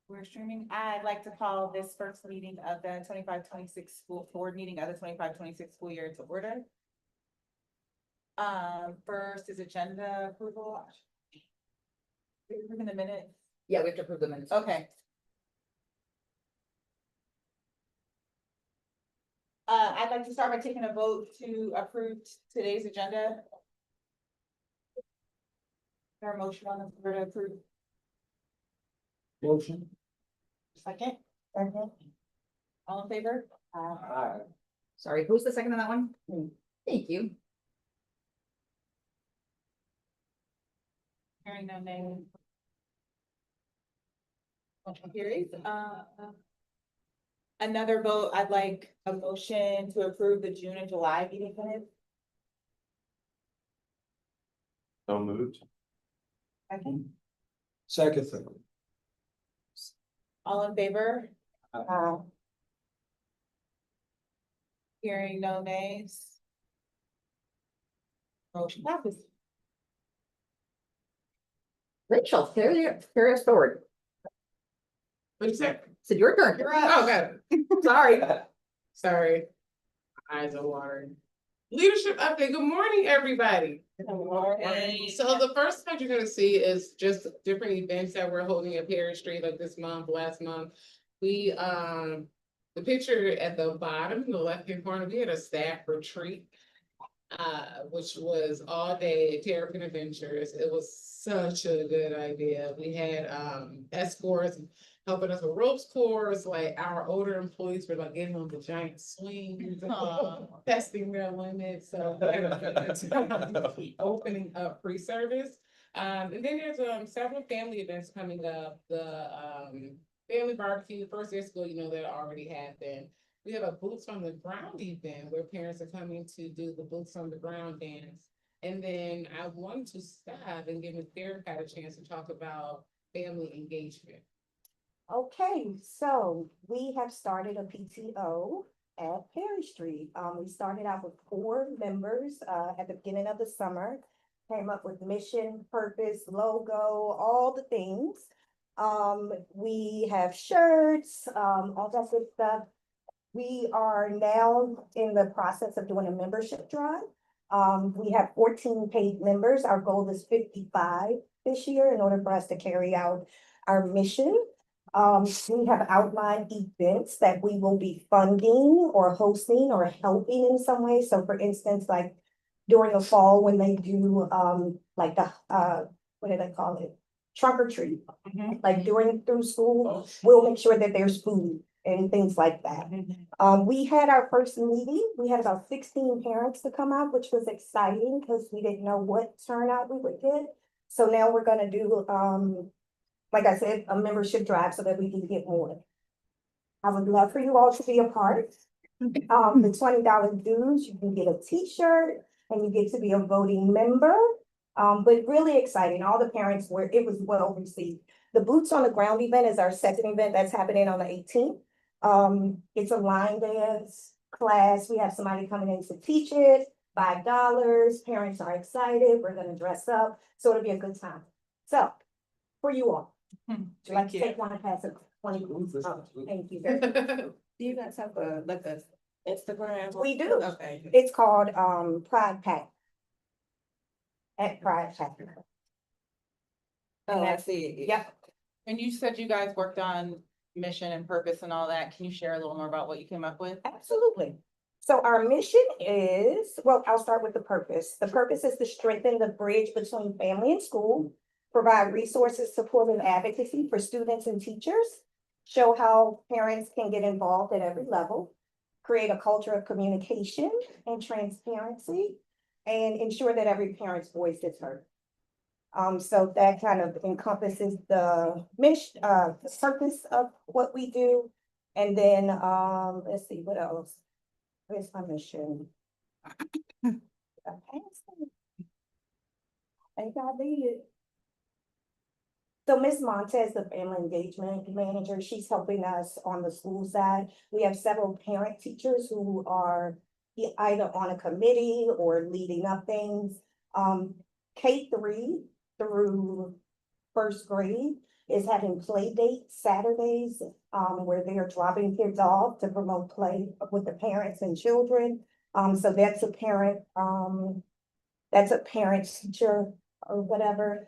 We're streaming. I'd like to call this first meeting of the 25-26 school board meeting of the 25-26 school year to order. First is agenda approval. We're approving the minutes. Yeah, we have to approve the minutes. Okay. I'd like to start by taking a vote to approve today's agenda. Is there a motion on the floor to approve? Motion. Second? All in favor? Aye. Sorry, who's the second on that one? Thank you. Hearing no name. Motion carries. Another vote, I'd like a motion to approve the June and July meeting minutes. So moved. Second. Second. All in favor? Aye. Hearing no nays. Motion passes. Rachel, carry us forward. What'd you say? It's your turn. Oh, okay. Sorry. Sorry. Eyes are watering. Leadership update. Good morning, everybody. So the first thing you're gonna see is just different events that we're holding at Perry Street, like this month, last month. We, the picture at the bottom, the left-hand corner, we had a staff retreat, which was all day Terrapin Adventures. It was such a good idea. We had escorts helping us with ropes course, like our older employees were like getting on the giant swings, testing their limits. So opening up pre-service. And then there's several family events coming up. The family barbecue, first day of school, you know, that already happened. We have a boots on the ground event where parents are coming to do the boots on the ground dance. And then I wanted to stop and give Ms. Derrick a chance to talk about family engagement. Okay, so we have started a PTO at Perry Street. We started out with 4 members at the beginning of the summer. Came up with mission, purpose, logo, all the things. We have shirts, all that good stuff. We are now in the process of doing a membership drive. We have 14 paid members. Our goal is 55 this year in order for us to carry out our mission. We have outlined events that we will be funding or hosting or helping in some way. So for instance, like during the fall when they do like the what do they call it? Trunk or treat. Like through school, we'll make sure that there's food and things like that. We had our first meeting. We had about 16 parents to come out, which was exciting because we didn't know what turnout we would get. So now we're gonna do like I said, a membership drive so that we can get more. I would love for you all to be a part. The $20 dues, you can get a t-shirt and you get to be a voting member. But really exciting. All the parents it was well received. The Boots on the Ground event is our second event that's happening on the 18th. It's a line dance class. We have somebody coming in to teach it, $5. Parents are excited. We're gonna dress up. So it'll be a good time. So for you all. Like take one and pass it. Thank you. Do you guys have a Instagram? We do. Okay. It's called Pride Pack. At Pride Pack. Oh, I see. Yep. And you said you guys worked on mission and purpose and all that. Can you share a little more about what you came up with? Absolutely. So our mission is, well, I'll start with the purpose. The purpose is to strengthen the bridge between family and school, provide resources, support, and advocacy for students and teachers, show how parents can get involved at every level, create a culture of communication and transparency, and ensure that every parent's voice is heard. So that kind of encompasses the mission, the purpose of what we do. And then, let's see, what else? Where's my mission? I think I did it. So Ms. Montez, the family engagement manager, she's helping us on the school side. We have several parent teachers who are either on a committee or leading up things. K3 through first grade, is having play dates Saturdays, where they are dropping kids off to promote play with the parents and children. So that's a parent teacher or whatever.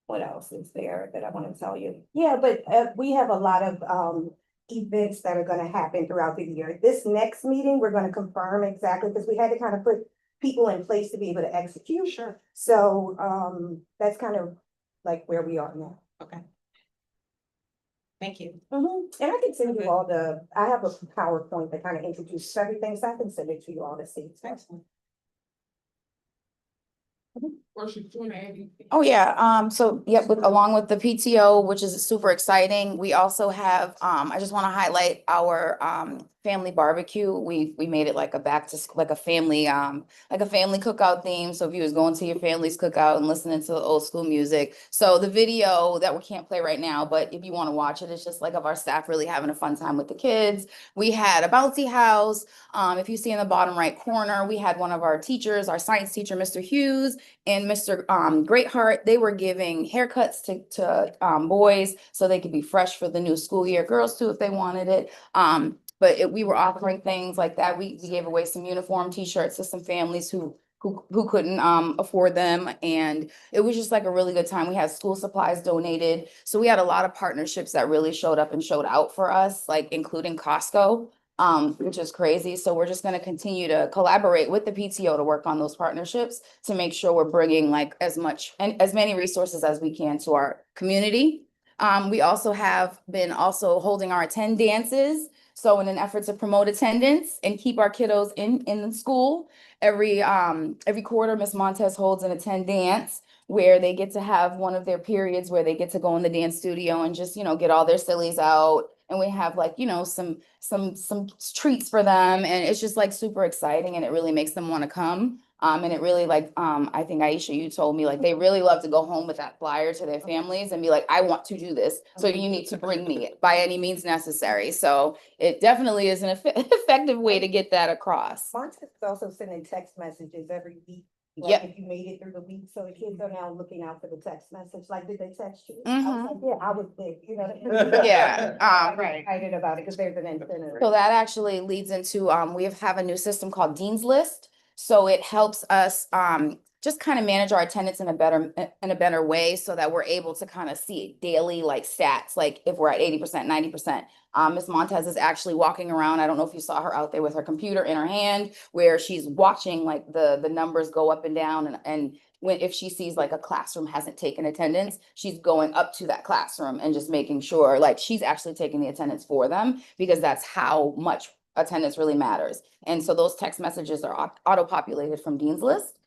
What else is there that I want to tell you? Yeah, but we have a lot of events that are going to happen throughout the year. This next meeting, we're going to confirm exactly, because we had to kind of put people in place to be able to execute. Sure. So that's kind of like where we are now. Okay. Thank you. And I can send Okay. you all I have a PowerPoint that kind of introduces everything, so I can send it to you all to see. Excellent. Or should you want to add anything? Oh, yeah, so, yep, along with the PTO, which is super exciting, we also have, I just want to highlight our, family barbecue. We made it like a like a family cookout theme. So if you was going to your family's cookout and listening to the old school music. So the video that we can't play right now, but if you want to watch it, it's just like of our staff really having a fun time with the kids. We had a bouncy house. If you see in the bottom right corner, we had one of our teachers, our science teacher, Mr. Hughes, and Mr. Greatheart. They were giving haircuts to boys so they could be fresh for the new school year. Girls too, if they wanted it. We were offering things like that. We gave away some uniform t-shirts to some families who couldn't afford them, and it was just like a really good time. We had school supplies donated, so we had a lot of partnerships that really showed up and showed out for us, like including Costco. Which is crazy. So we're just going to continue to collaborate with the PTO to work on those partnerships to make sure we're bringing like as much and as many resources as we can to our community. We also have been also holding our attend dances. So in an effort to promote attendance and keep our kiddos in the school, every quarter, Miss Montez holds an attend dance where they get to have one of their periods where they get to go in the dance studio and just, get all their sillies out. And we have like, some treats for them. And it's just like super exciting, and it really makes them want to come. And it really I think Aisha, you told me like they really love to go home with that flyer to their families and be like, I want to do this. So you need to bring me by any means necessary. So it definitely is an effective way to get that across. Montez is also sending text messages every week. Like Yep. if you made it through the week, so the kids are now looking out for the text message, like, did they text you? I Mhm. was like, yeah, I was big, Yeah, I'm right. excited about it, because there's an incentive. So that actually leads into, we have a new system called Dean's List. So it helps us, just kind of manage our attendance in a better way so that we're able to kind of see daily like stats, like if we're at 80%, 90%. Ms. Montez is actually walking around. I don't know if you saw her out there with her computer in her hand, where she's watching like the numbers go up and down, and if she sees like a classroom hasn't taken attendance, she's going up to that classroom and just making sure like she's actually taking the attendance for them, because that's how much attendance really matters. And so those text messages are auto-populated from Dean's List.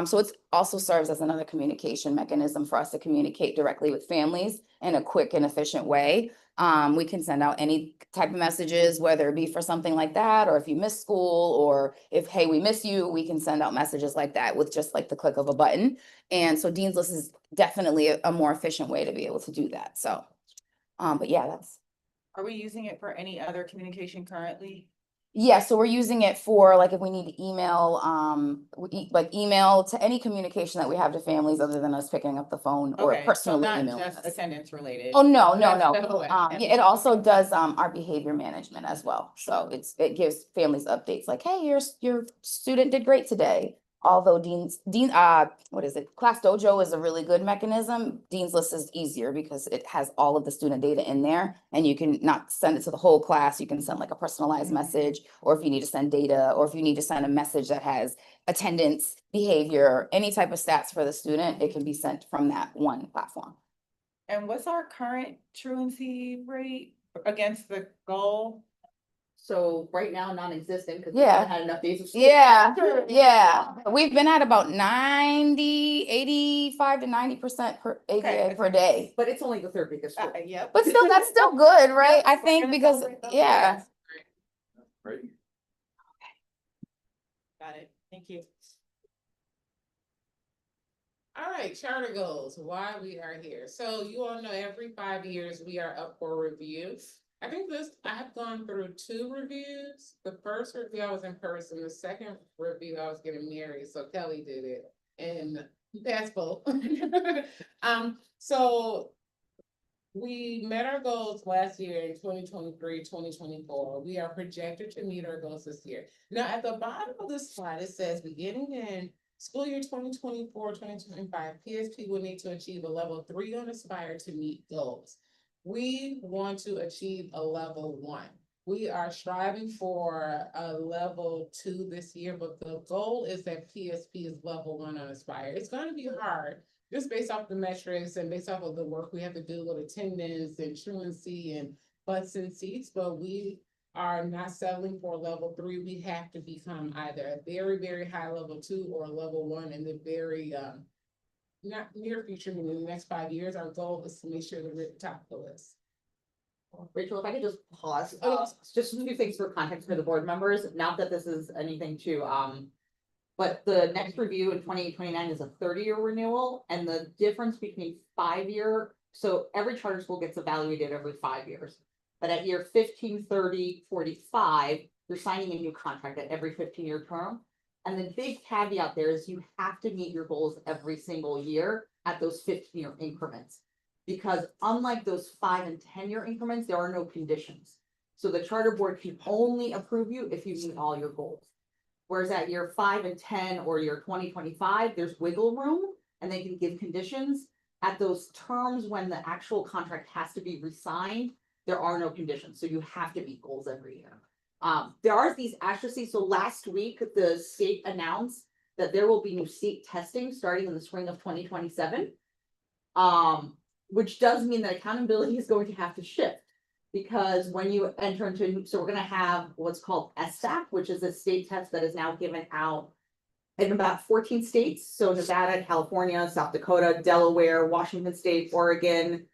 So it also serves as another communication mechanism for us to communicate directly with families in a quick and efficient way. We can send out any type of messages, whether it be for something like that, or if you miss school, or if, hey, we miss you, we can send out messages like that with just like the click of a button. And so Dean's List is definitely a more efficient way to be able to do that. So, but yeah, Are we using it for any other communication currently? yeah, so we're using it for like if we need to email, like email to any communication that we have to families other than us picking up the phone or Okay, so personally not emailing just us. attendance related. Oh, no. That's Yeah, it also does our behavior management as well. So it gives families updates like, hey, your student did great today. Although Class Dojo is a really good mechanism. Dean's List is easier because it has all of the student data in there, and you can not send it to the whole class. You can send like a personalized message, or if you need to send data, or if you need to send a message that has attendance, behavior, any type of stats for the student, it can be sent from that one platform. And what's our current truancy rate against the goal? So right now, non-existent, because we Yeah. haven't had enough days of school. Yeah. We've been at about 85 to 90% per ADA per day. But it's only the third week of school. Yep. But still, that's still good, right? I think because, yeah. Right. Got it. Thank you. All right, charter goals, why we are here. So you all know every 5 years we are up for review. I think I have gone through 2 reviews. The first review I was in person, the second review I was getting married, so Kelly did it. And You passed both. So we met our goals last year in 2023, 2024. We are projected to meet our goals this year. Now, at the bottom of the slide, it says beginning in school year 2024, 2025, PSP will need to achieve a level 3 on Aspire to meet goals. We want to achieve a level 1. We are striving for a level 2 this year, but the goal is that PSP is level 1 on Aspire. It's going to be hard just based off the metrics and based off of the work we have to do with attendance and truancy and butts and seats, but we are not settling for level 3. We have to become either a very, very high level 2 or a level 1 in the very not near future, meaning in the next 5 years. Our goal is to make sure that we're at the top of the list. Rachel, if I could just pause, Oh, just a few things for context for the board members, not that this is anything to, but the next review in 2029 is a 30-year renewal, and the difference between 5-year, so every charter school gets evaluated every 5 years. But at year 15, 30, 45, you're signing a new contract at every 15-year term. And the big caveat there is you have to meet your goals every single year at those 15-year increments. Because unlike those 5 and 10-year increments, there are no conditions. So the charter board can only approve you if you meet all your goals. Whereas at year 5 and 10 or year 2025, there's wiggle room and they can give conditions. At those terms when the actual contract has to be re-signed, there are no conditions. So you have to meet goals every year. There are these asterisks. So last week, the state announced that there will be new state testing starting in the spring of 2027. Which does mean that accountability is going to have to shift. Because when you enter into, so we're gonna have what's called SSAC, which is a state test that is now given out in about 14 states. So Nevada, California, South Dakota, Delaware, Washington State, Oregon,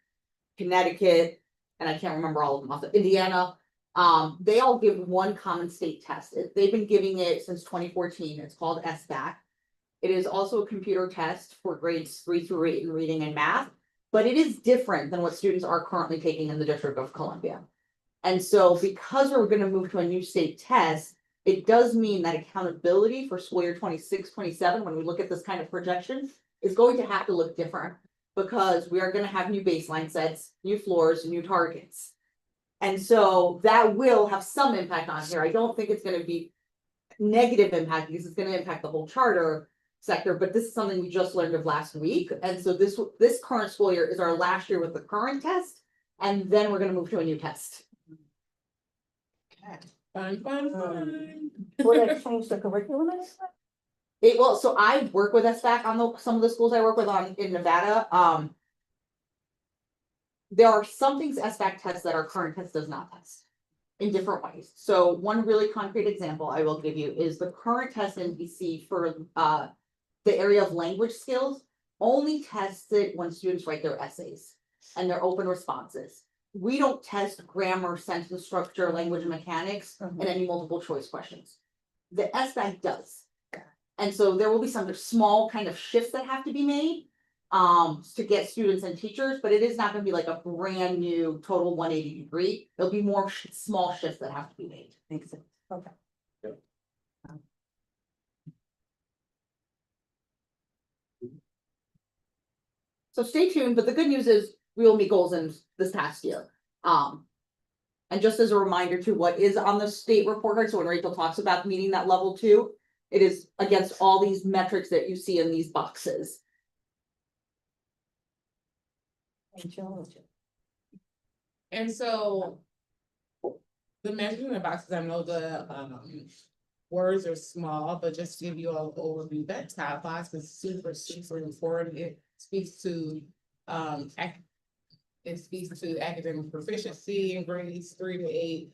Connecticut, and I can't remember all of them, also Indiana. They all give one common state test. They've been giving it since 2014. It's called SBAC. It is also a computer test for grades 3 through 8 in reading and math. But it is different than what students are currently taking in the District of Columbia. And so because we're going to move to a new state test, it does mean that accountability for school year 26, 27, when we look at this kind of projection, is going to have to look different because we are going to have new baseline sets, new floors, new targets. And so that will have some impact on here. I don't think it's going to be negative impact because it's going to impact the whole charter sector, but this is something we just learned of last week. And so this current school year is our last year with the current test, and then we're going to move to a new test. Okay. Fun. Will that change the curriculum? It will. So I work with SBAC on some of the schools I work with in Nevada. There are some things SBAC tests that our current test does not test in different ways. So one really concrete example I will give you is the current test in BC for the area of language skills only tests it when students write their essays and their open responses. We don't test grammar, sentence structure, language mechanics, and any multiple choice questions. The SBAC does. And so there will be some small kind of shifts that have to be made to get students and teachers, but it is not going to be like a brand new total 180 degree. There'll be more small shifts that have to be made. Makes sense. Okay. So stay tuned, but the good news is we will meet goals in this past year. And just as a reminder to what is on the state report card, so when Rachel talks about meeting that level 2, it is against all these metrics that you see in these boxes. And so the measurement boxes, I know the words are small, but just to give you all an overview, that top box is super, super important. It speaks to academic proficiency in grades 3 to 8.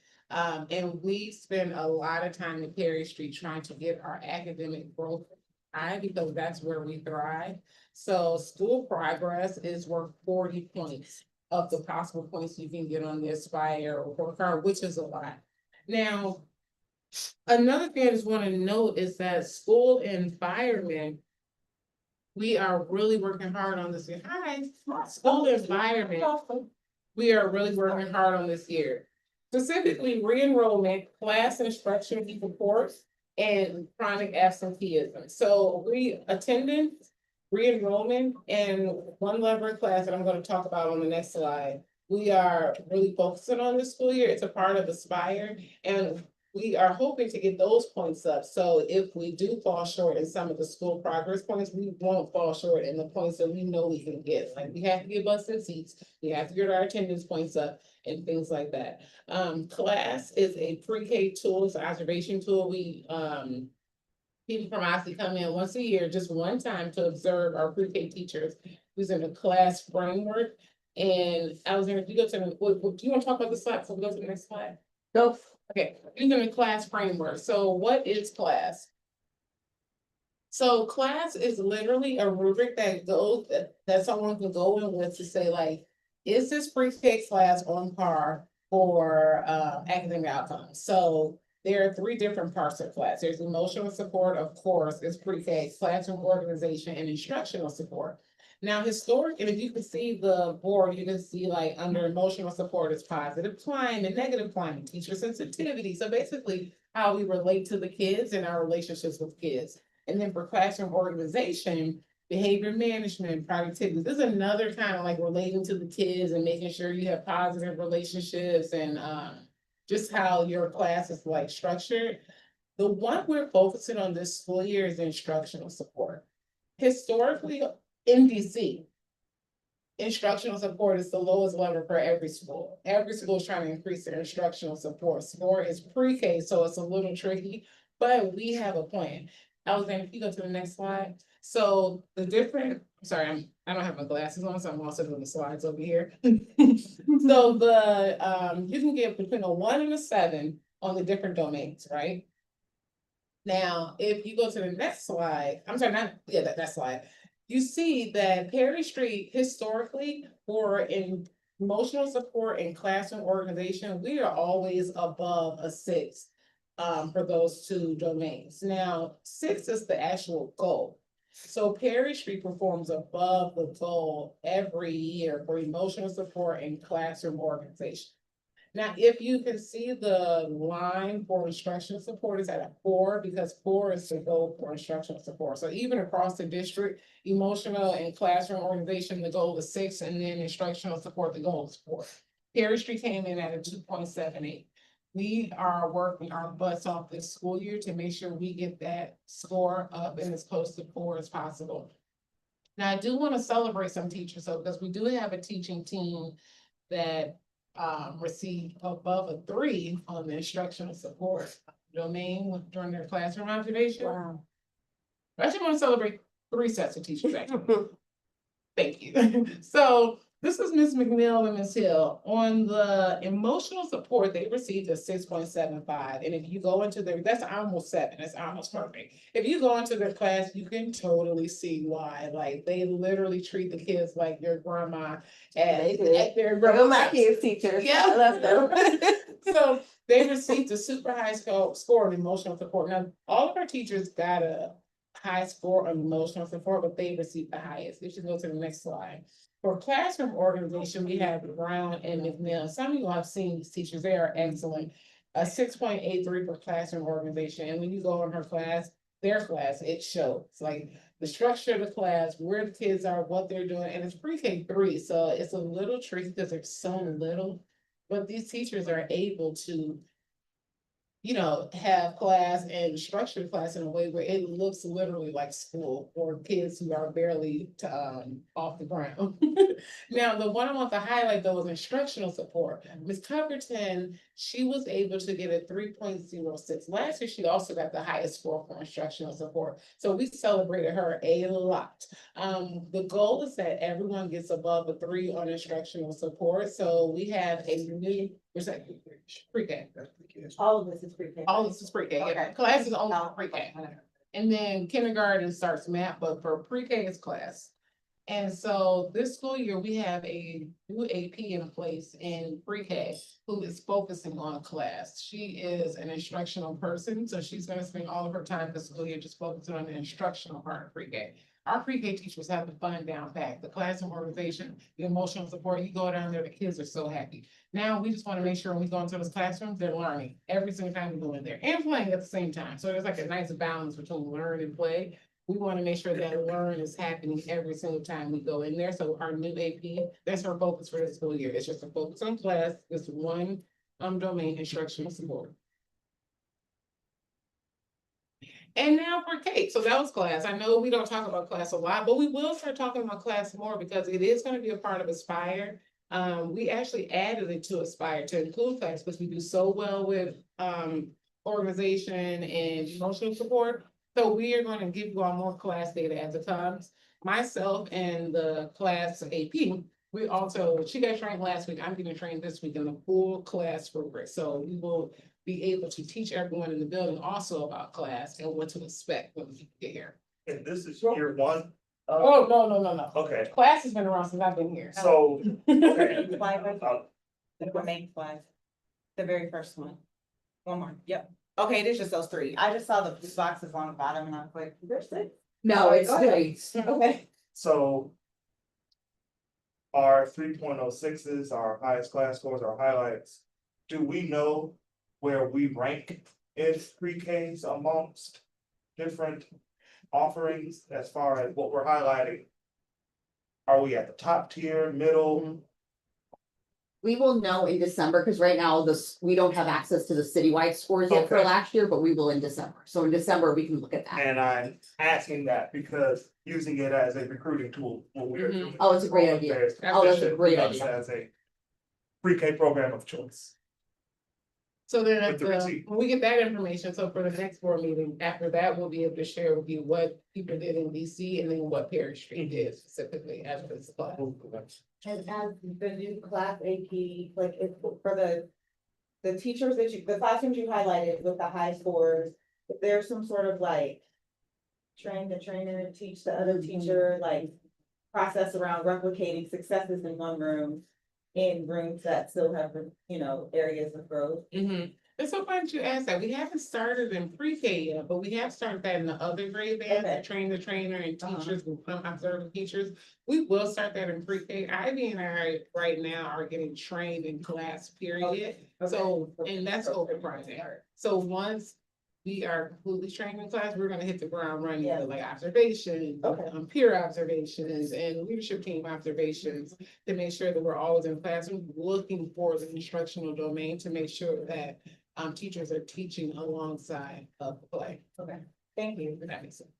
And we spend a lot of time in Perry Street trying to get our academic growth high because that's where we thrive. So school progress is worth 40 points of the possible points you can get on the Aspire or report card, which is a lot. Now, another thing I just want to note is that school environment, we are really working hard on this year. School environment, we are really working hard on this year. Specifically, re-enrollment, class instruction support, and chronic absenteeism. So attendance re-enrollment in one lever class that I'm gonna talk about on the next slide. We are really focusing on this school year. It's a part of Aspire, and we are hoping to get those points up. So if we do fall short in some of the school progress points, we won't fall short in the points that we know we can get. Like, we have to get busted seats, we have to get our attendance points up and things like that. Class is a pre-K tool, it's an observation tool. People from ISD come in once a year, just one time, to observe our pre-K teachers using a class framework. And Alexander, if you go to do you want to talk about the slide? So we go to the next slide. Go. Okay, using the class framework. So what is class? So class is literally a rubric that goes, that someone can go in with to say, like, is this pre-K class on par for academic outcomes? So there are three different parts of class. There's emotional support, of course, is pre-K, classroom organization, and instructional support. Now, historic, and if you can see the board, you can see, like, under emotional support is positive climate, negative climate, teacher sensitivity. So basically how we relate to the kids and our relationships with kids. And then for classroom organization, behavior management, productivity. This is another kind of like relating to the kids and making sure you have positive relationships and just how your class is like structured. The one we're focusing on this school year is instructional support. Historically, in DC, instructional support is the lowest level for every school. Every school is trying to increase their instructional support. Support is pre-K, so it's a little tricky, but we have a plan. Alexander, if you go to the next slide. So the different, sorry, I don't have my glasses on, so I'm also doing the slides over here. So you can get between a 1 and a 7 on the different domains, right? Now, if you go to the next slide, I'm sorry, that slide. You see that Perry Street historically, for emotional support and classroom organization, we are always above a 6 for those two domains. Now, 6 is the actual goal. So Perry Street performs above the goal every year for emotional support and classroom organization. Now, if you can see the line for instructional support is at a 4, because 4 is the goal for instructional support. So even across the district, emotional and classroom organization, the goal is 6, and then instructional support, the goal is 4. Perry Street came in at a 2.78. We are working our butts off this school year to make sure we get that score up and as close to 4 as possible. Now, I do want to celebrate some teachers, so because we do have a teaching team that received above a 3 on the instructional support domain during their classroom observation. Wow. I actually want to celebrate 3 sets of teachers, actually. Thank you. So this is Ms. McNeil and Ms. Hill. On the emotional support, they received a 6.75. And if you go into that's almost 7, that's almost perfect. If you go into their class, you can totally see why. Like, they literally treat the kids like your grandma at their Well, my grandma's. kids teachers. Yeah. I love them. So they received a super high score on emotional support. Now, all of our teachers got a high score on emotional support, but they received the highest. We should go to the next slide. For classroom organization, we have Brown and McNeil. Some of you have seen these teachers, they are excellent. A 6.83 for classroom organization. And when you go in their class, it shows like the structure of the class, where the kids are, what they're doing, and it's pre-K 3. So it's a little tricky because there's so little, but these teachers are able to, have class and structure class in a way where it looks literally like school for kids who are barely off the ground. Now, the one I want to highlight though is instructional support. Ms. Copperton, she was able to get a 3.06. Last year, she also got the highest score for instructional support. So we celebrated her a lot. The goal is that everyone gets above a 3 on instructional support. So we have a new, pre-K. All of this is pre-K. All this is pre-K, yeah. Okay. Class is only pre-K. And then kindergarten starts math, but for pre-K is class. And so this school year, we have a new AP in place in pre-K who is focusing on class. She is an instructional person, so she's gonna spend all of her time this school year just focusing on the instructional part of pre-K. Our pre-K teachers have the fun down pat, the classroom organization, the emotional support. You go down there, the kids are so happy. Now, we just want to make sure when we go into those classrooms, they're learning every single time we go in there and playing at the same time. So there's like a nice balance between learn and play. we want to make sure that learn is happening every single time we go in there. So our new AP, that's our focus for the school year. It's just a focus on class, this one domain, instructional support. And now for Kate, so that was class. I know we don't talk about class a lot, but we will start talking about class more because it is going to be a part of Aspire. We actually added it to Aspire to include class because we do so well with organization and emotional support. So we are going to give you all more class data as it comes. Myself and the class AP, we also, she got trained last week, I'm getting trained this week in a full class rubric. So we will be able to teach everyone in the building also about class and what to expect when we get here. And this is year one? Oh, no. Okay, Class has been around since I've been here. so, okay. The main class, the very first one. One more, yep. Okay, it is just those three. I just saw the boxes on the bottom and I was like, there's six. No, it's Go ahead. three. Okay. So our 3.06s, our highest class scores, our highlights, do we know where we rank in pre-Ks amongst different offerings as far as what we're highlighting? Are we at the top tier, middle? We will know in December, because right now we don't have access to the citywide scores yet for Okay. last year, but we will in December. So in December, we can look at that. And I'm asking that because using it as a recruiting tool when we're Mhm. doing. Oh, it's a great idea. affairs, Oh, that's a it should great be us idea. As a pre-K program of choice. So then With the receipt. when we get that information, so for the next board meeting, after that, we'll be able to share with you what people did in DC and then what Parish Street did specifically as this class. And as the new class AP, like if for the teachers that the classrooms you highlighted with the high scores, if there's some sort of like train the trainer and teach the other teacher, like process around replicating successes in one room in rooms that still have, areas of growth. It's so funny that you asked that. We haven't started in pre-K yet, but we have started that in the other grade bands, Okay. to train the trainer and Uh-huh. teachers, observing teachers. We will start that in pre-K. Ivy and I right now are getting trained in class period. So, and that's open project. So once we are completely trained in class, we're gonna hit the ground running Yeah. with like observations, Okay. peer observations and leadership team observations to make sure that we're always in classroom looking for the instructional domain to make sure that teachers are teaching alongside of the play. Okay, thank you. If that makes sense.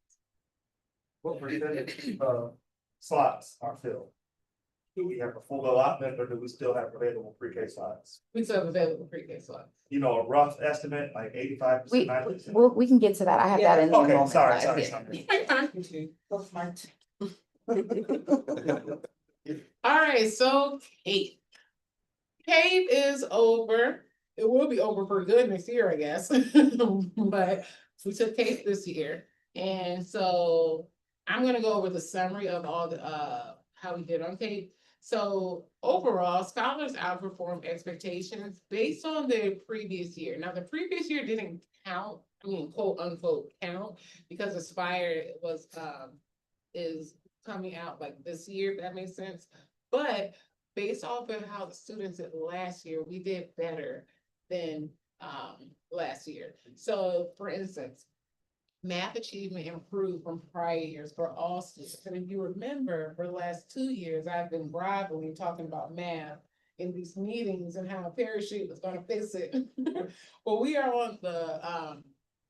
What percentage of slots are filled? Do we have a full allotment or do we still have available pre-K slots? We still have available pre-K slots. You know, a rough estimate, like 85%, 90%? We can get to that. I have Yeah, that in a Okay, moment. sorry. So smart. All right, so Kate. Cave is over. It will be over for good next year, I guess. But we took Cave this year. And so I'm gonna go over the summary of all the how we did on Cave. So overall, scholars outperformed expectations based on the previous year. Now, the previous year didn't count, quote unquote count, because Aspire was is coming out like this year, if that makes sense. But based off of how the students did last year, we did better than last year. So for instance, math achievement improved from prior years for all students. And if you remember, for the last 2 years, I've been groveling talking about math in these meetings and how Parachute was gonna fix it. Well, we are on the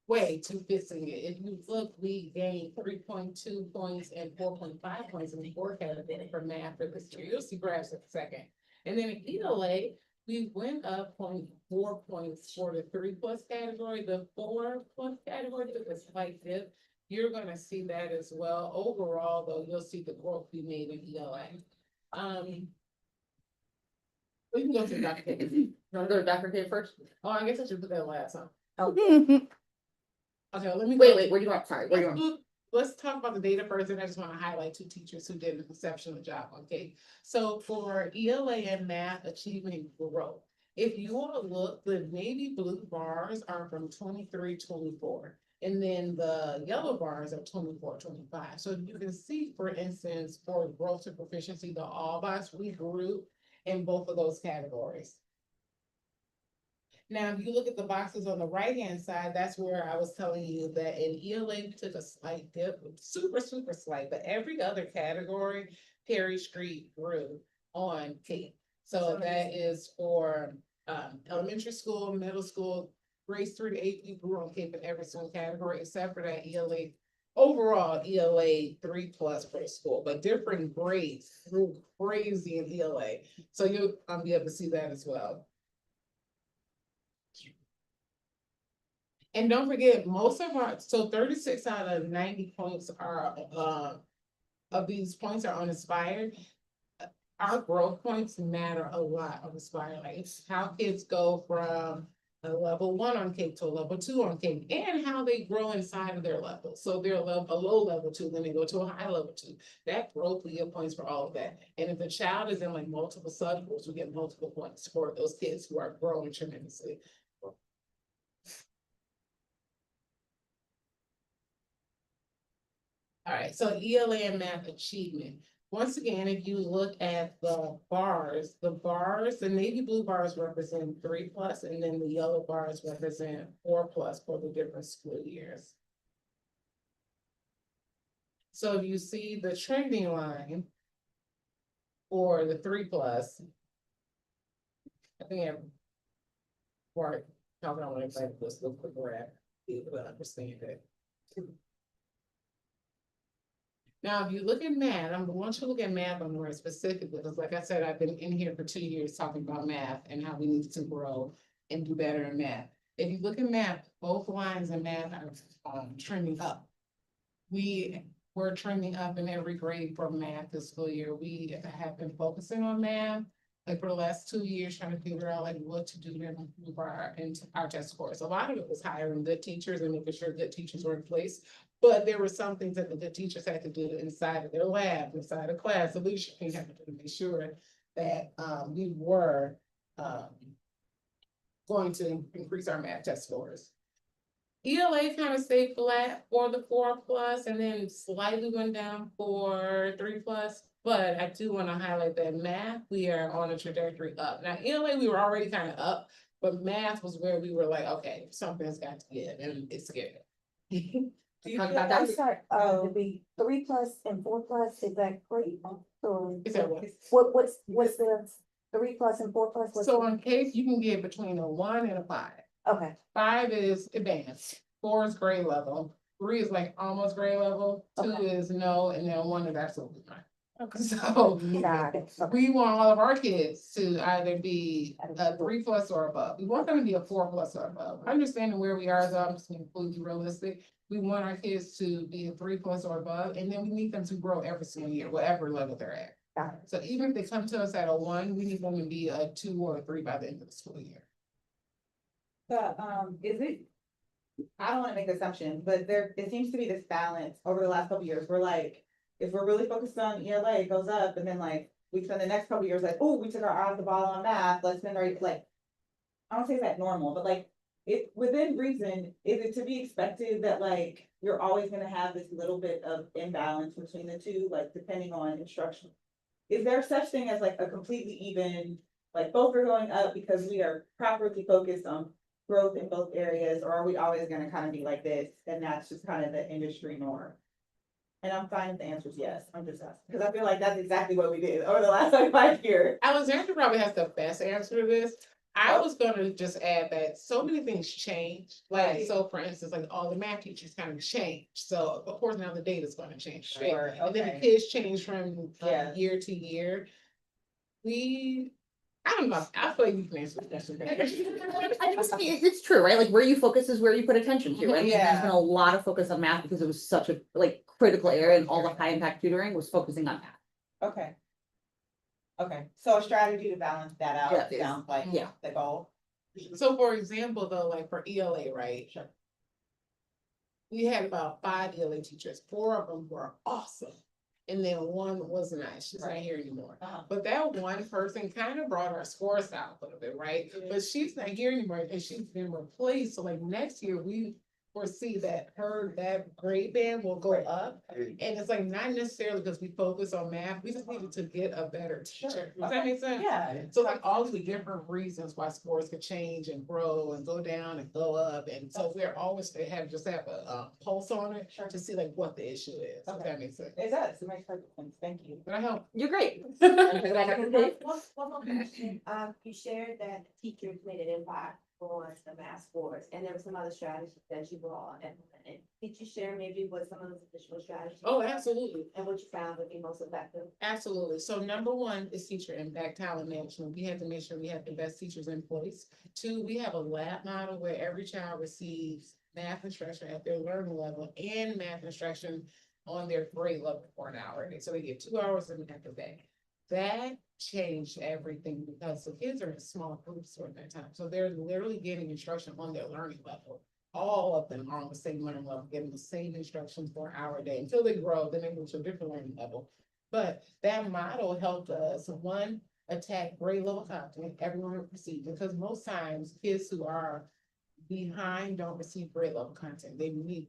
way to fixing it. If you look, we gained 3.2 points and 4.5 points in the forecast for math for this year. You'll see graphs in a second. And then in ELA, we went up 0.4 points for the 3+ category. The 4+ category took a slight dip. You're gonna see that as well. Overall, though, you'll see the growth we made in ELA. We can go to Dr. K. You wanna go to Dr. K first? Oh, I guess I should put that last, huh? Mhm. Okay, let me. Wait, where do you want? Sorry, where do you want? Let's talk about the data first, and I just want to highlight 2 teachers who did an exceptional job, okay? So for ELA and math achievement growth, if you want to look, the navy blue bars are from 23, 24. And then the yellow bars are 24, 25. So you can see, for instance, for growth to proficiency, the all bars, we grew in both of those categories. Now, if you look at the boxes on the right-hand side, that's where I was telling you that in ELA, we took a slight dip, super, super slight, but every other category, Perry Street grew on Cape. So that is for elementary school, middle school, grades 3 to 8, we grew on Cape in every single category, except for that ELA. Overall, ELA 3+ for the school, but different grades grew crazy in ELA. So you'll be able to see that as well. And don't forget, most of our, so 36 out of 90 points are, of these points are uninspired. Our growth points matter a lot on Inspire. Like it's how kids go from a level 1 on Cape to a level 2 on Cape, and how they grow inside of their level. So they're a low level 2, then they go to a high level 2. That growth, we get points for all of that. And if the child is in like multiple subgroups, we get multiple points for those kids who are growing tremendously. All right, so ELA and math achievement. Once again, if you look at the bars, the navy blue bars represent 3+, and then the yellow bars represent 4+ for the different school years. So if you see the trending line for the 3+, I think I'm right. Talking on like this, look quick graph, be able to understand it. Now, if you look at math, I want you to look at math on more specifically, because like I said, I've been in here for 2 years talking about math and how we need to grow and do better in math. If you look at math, both lines in math are trending up. We were trending up in every grade for math this school year. We have been focusing on math like for the last 2 years, trying to figure out like what to do to improve our test scores. A lot of it was hiring good teachers and making sure good teachers were in place. But there were some things that the good teachers had to do inside of their lab, inside of class. The leadership team had to do to make sure that we were going to increase our math test scores. ELA kind of stayed flat for the 4+, and then slightly went down for 3+. But I do want to highlight that math, we are on a trajectory up. Now, ELA, we were already kind of up, but math was where we were like, okay, something's got to give, and it's scary. Do you Talk feel about like- I'm sorry, to be 3+ and 4+, is that great? Or Is that what? what's the 3+ and 4+? What's So the- on case, you can get between a 1 and a 5. Okay, 5 is advanced, 4 is grade level, 3 is like almost grade level, 2 Okay. is no, and then 1 is absolutely not. So got it. Okay. we want all of our kids to either be a 3+ or above. We want them to be a 4+ or above. Understanding where we are, though, I'm just being completely realistic. We want our kids to be a 3+ or above, and then we need them to grow every single year, whatever level they're at. Got it. So even if they come to us at a 1, we need them to be a 2 or a 3 by the end of the school year. Is it, I don't wanna make assumptions, but it seems to be this balance over the last couple years, we're like, if we're really focused on ELA, it goes up, and then like, we spend the next couple years like, oh, we took our eye off the ball on math, let's spend our, like, I don't say that normal, but like, it, within reason, is it to be expected that like, you're always gonna have this little bit of imbalance between the two, like, depending on instruction? Is there such thing as like a completely even, like, both are going up because we are properly focused on growth in both areas, or are we always gonna kind of be like this, and that's just kind of the industry norm? And I'm fine if the answer is yes, I'm just asking, because I feel like that's exactly what we did over the last like 5 years. Alexandra probably has the best answer to this. I was gonna just add that so many things change. Like, Right. so for instance, like all the math teachers kind of change. So of course now the data's gonna change. right? Sure, And then the okay. kids change from Yeah. year to year. I don't know, I feel like you can answer this question. I think it's true, right? Like where you focus is where you put attention to, right? And Yeah. there's been a lot of focus on math because it was such a like critical area, and all the high impact tutoring was focusing on math. Okay. Okay, so a strategy to balance that out Yeah. sounds like Yeah. the goal. So for example, though, like for ELA, right? Sure. We had about 5 ELA teachers, 4 of them were awesome. And then 1 was not, she's not Right. here anymore. Uh-huh. But that one person kind of brought our scores down a little bit, right? Yeah. But she's not here anymore and she's been replaced. So like next year, we foresee that that grade band will go up. And it's like not necessarily because we focus on math, we just needed to get a better teacher. Does that make sense? Yeah. So like all the different reasons why scores could change and grow and go down and go up. And so we're always to have a pulse on it to see like what the issue is. Does that make sense? It does, it makes perfect sense, thank you. Did I help? You're great. One more question. You shared that teachers made an impact on the math scores, and there were some other strategies that you all implemented. Did you share maybe what some of those additional strategies? Oh, were, absolutely. And what you found would be most effective? Absolutely. So number one is teacher impact, talent management. We had to make sure we have the best teachers in place. Two, we have a lab model where every child receives math instruction at their learning level and math instruction on their grade level for an hour. And so they get 2 hours of math a day. That changed everything because the kids are in small groups during that time. So they're literally getting instruction on their learning level. All of them are on the same learning level, getting the same instructions for an hour a day until they grow, then they move to a different learning level. But that model helped us, one, attack grade level content, everyone would receive, because most times kids who are behind don't receive grade level content. They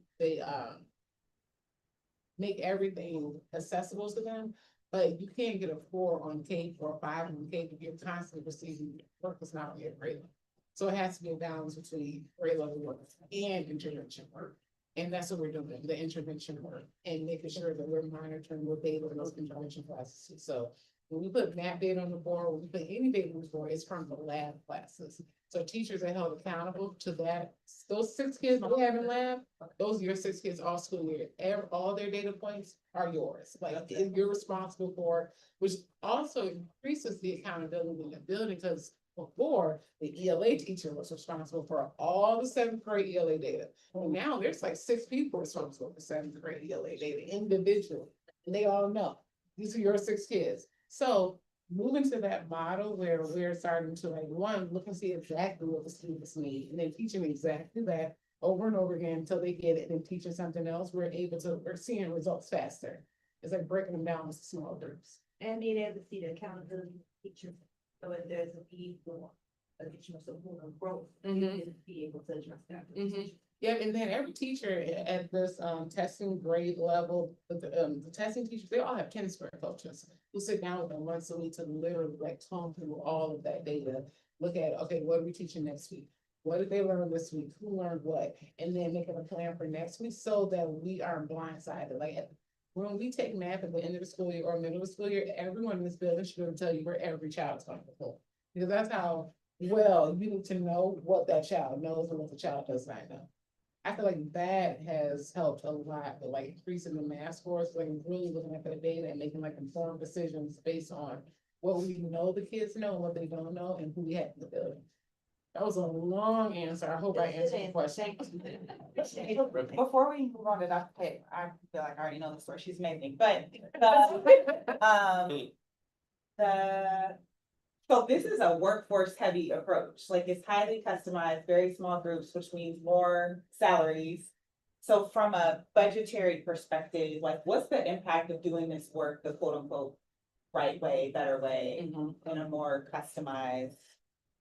make everything accessible to them, but you can't get a 4 on K or a 5 on K if you're constantly receiving work that's not on your grade level. So it has to be a balance between grade level work and intervention work. And that's what we're doing, the intervention work, and making sure that we're monitoring what data in those intervention classes. So when we put math data on the board, when we put any data on the board, it's from the lab classes. So teachers are held accountable to that. Those 6 kids we have in lab, those are your 6 kids all school year. All their data points are yours. Like you're responsible for, which also increases the accountability in the building, because before the ELA teacher was responsible for all the 7th grade ELA data. And now there's like 6 people responsible for 7th grade ELA data individually. And they all know these are your 6 kids. So moving to that model where we're starting to like, one, look and see exactly what the students need, and then teaching exactly that over and over again until they get it, and teaching something else, we're seeing results faster. It's like breaking them down into small groups. And being able to see the accountability of teachers, so if there's a need for additional support or growth, you can be able to address that. Yeah, and then every teacher at this testing grade level, the testing teachers, they all have tennis square coaches who sit down with them once a week to literally like comb through all of that data. Look at, okay, what are we teaching next week? What did they learn this week? Who learned what? And then making a plan for next week so that we aren't blindsided. Like when we take math at the end of the school year or middle of the school year, everyone in this building should be able to tell you where every child is going to go. Because that's how well you need to know what that child knows and what the child does not know. I feel like that has helped a lot, but like increasing the math scores, like really looking at the data and making like informed decisions based on what we know the kids know and what they don't know and who we have in the building. That was a long answer. I hope I answered the question. Before we move on to Dr. K, I feel like I already know the story, she's amazing, but so this is a workforce heavy approach, like it's highly customized, very small groups, which means more salaries. So from a budgetary perspective, like what's the impact of doing this work the quote unquote right way, better way, in a more customized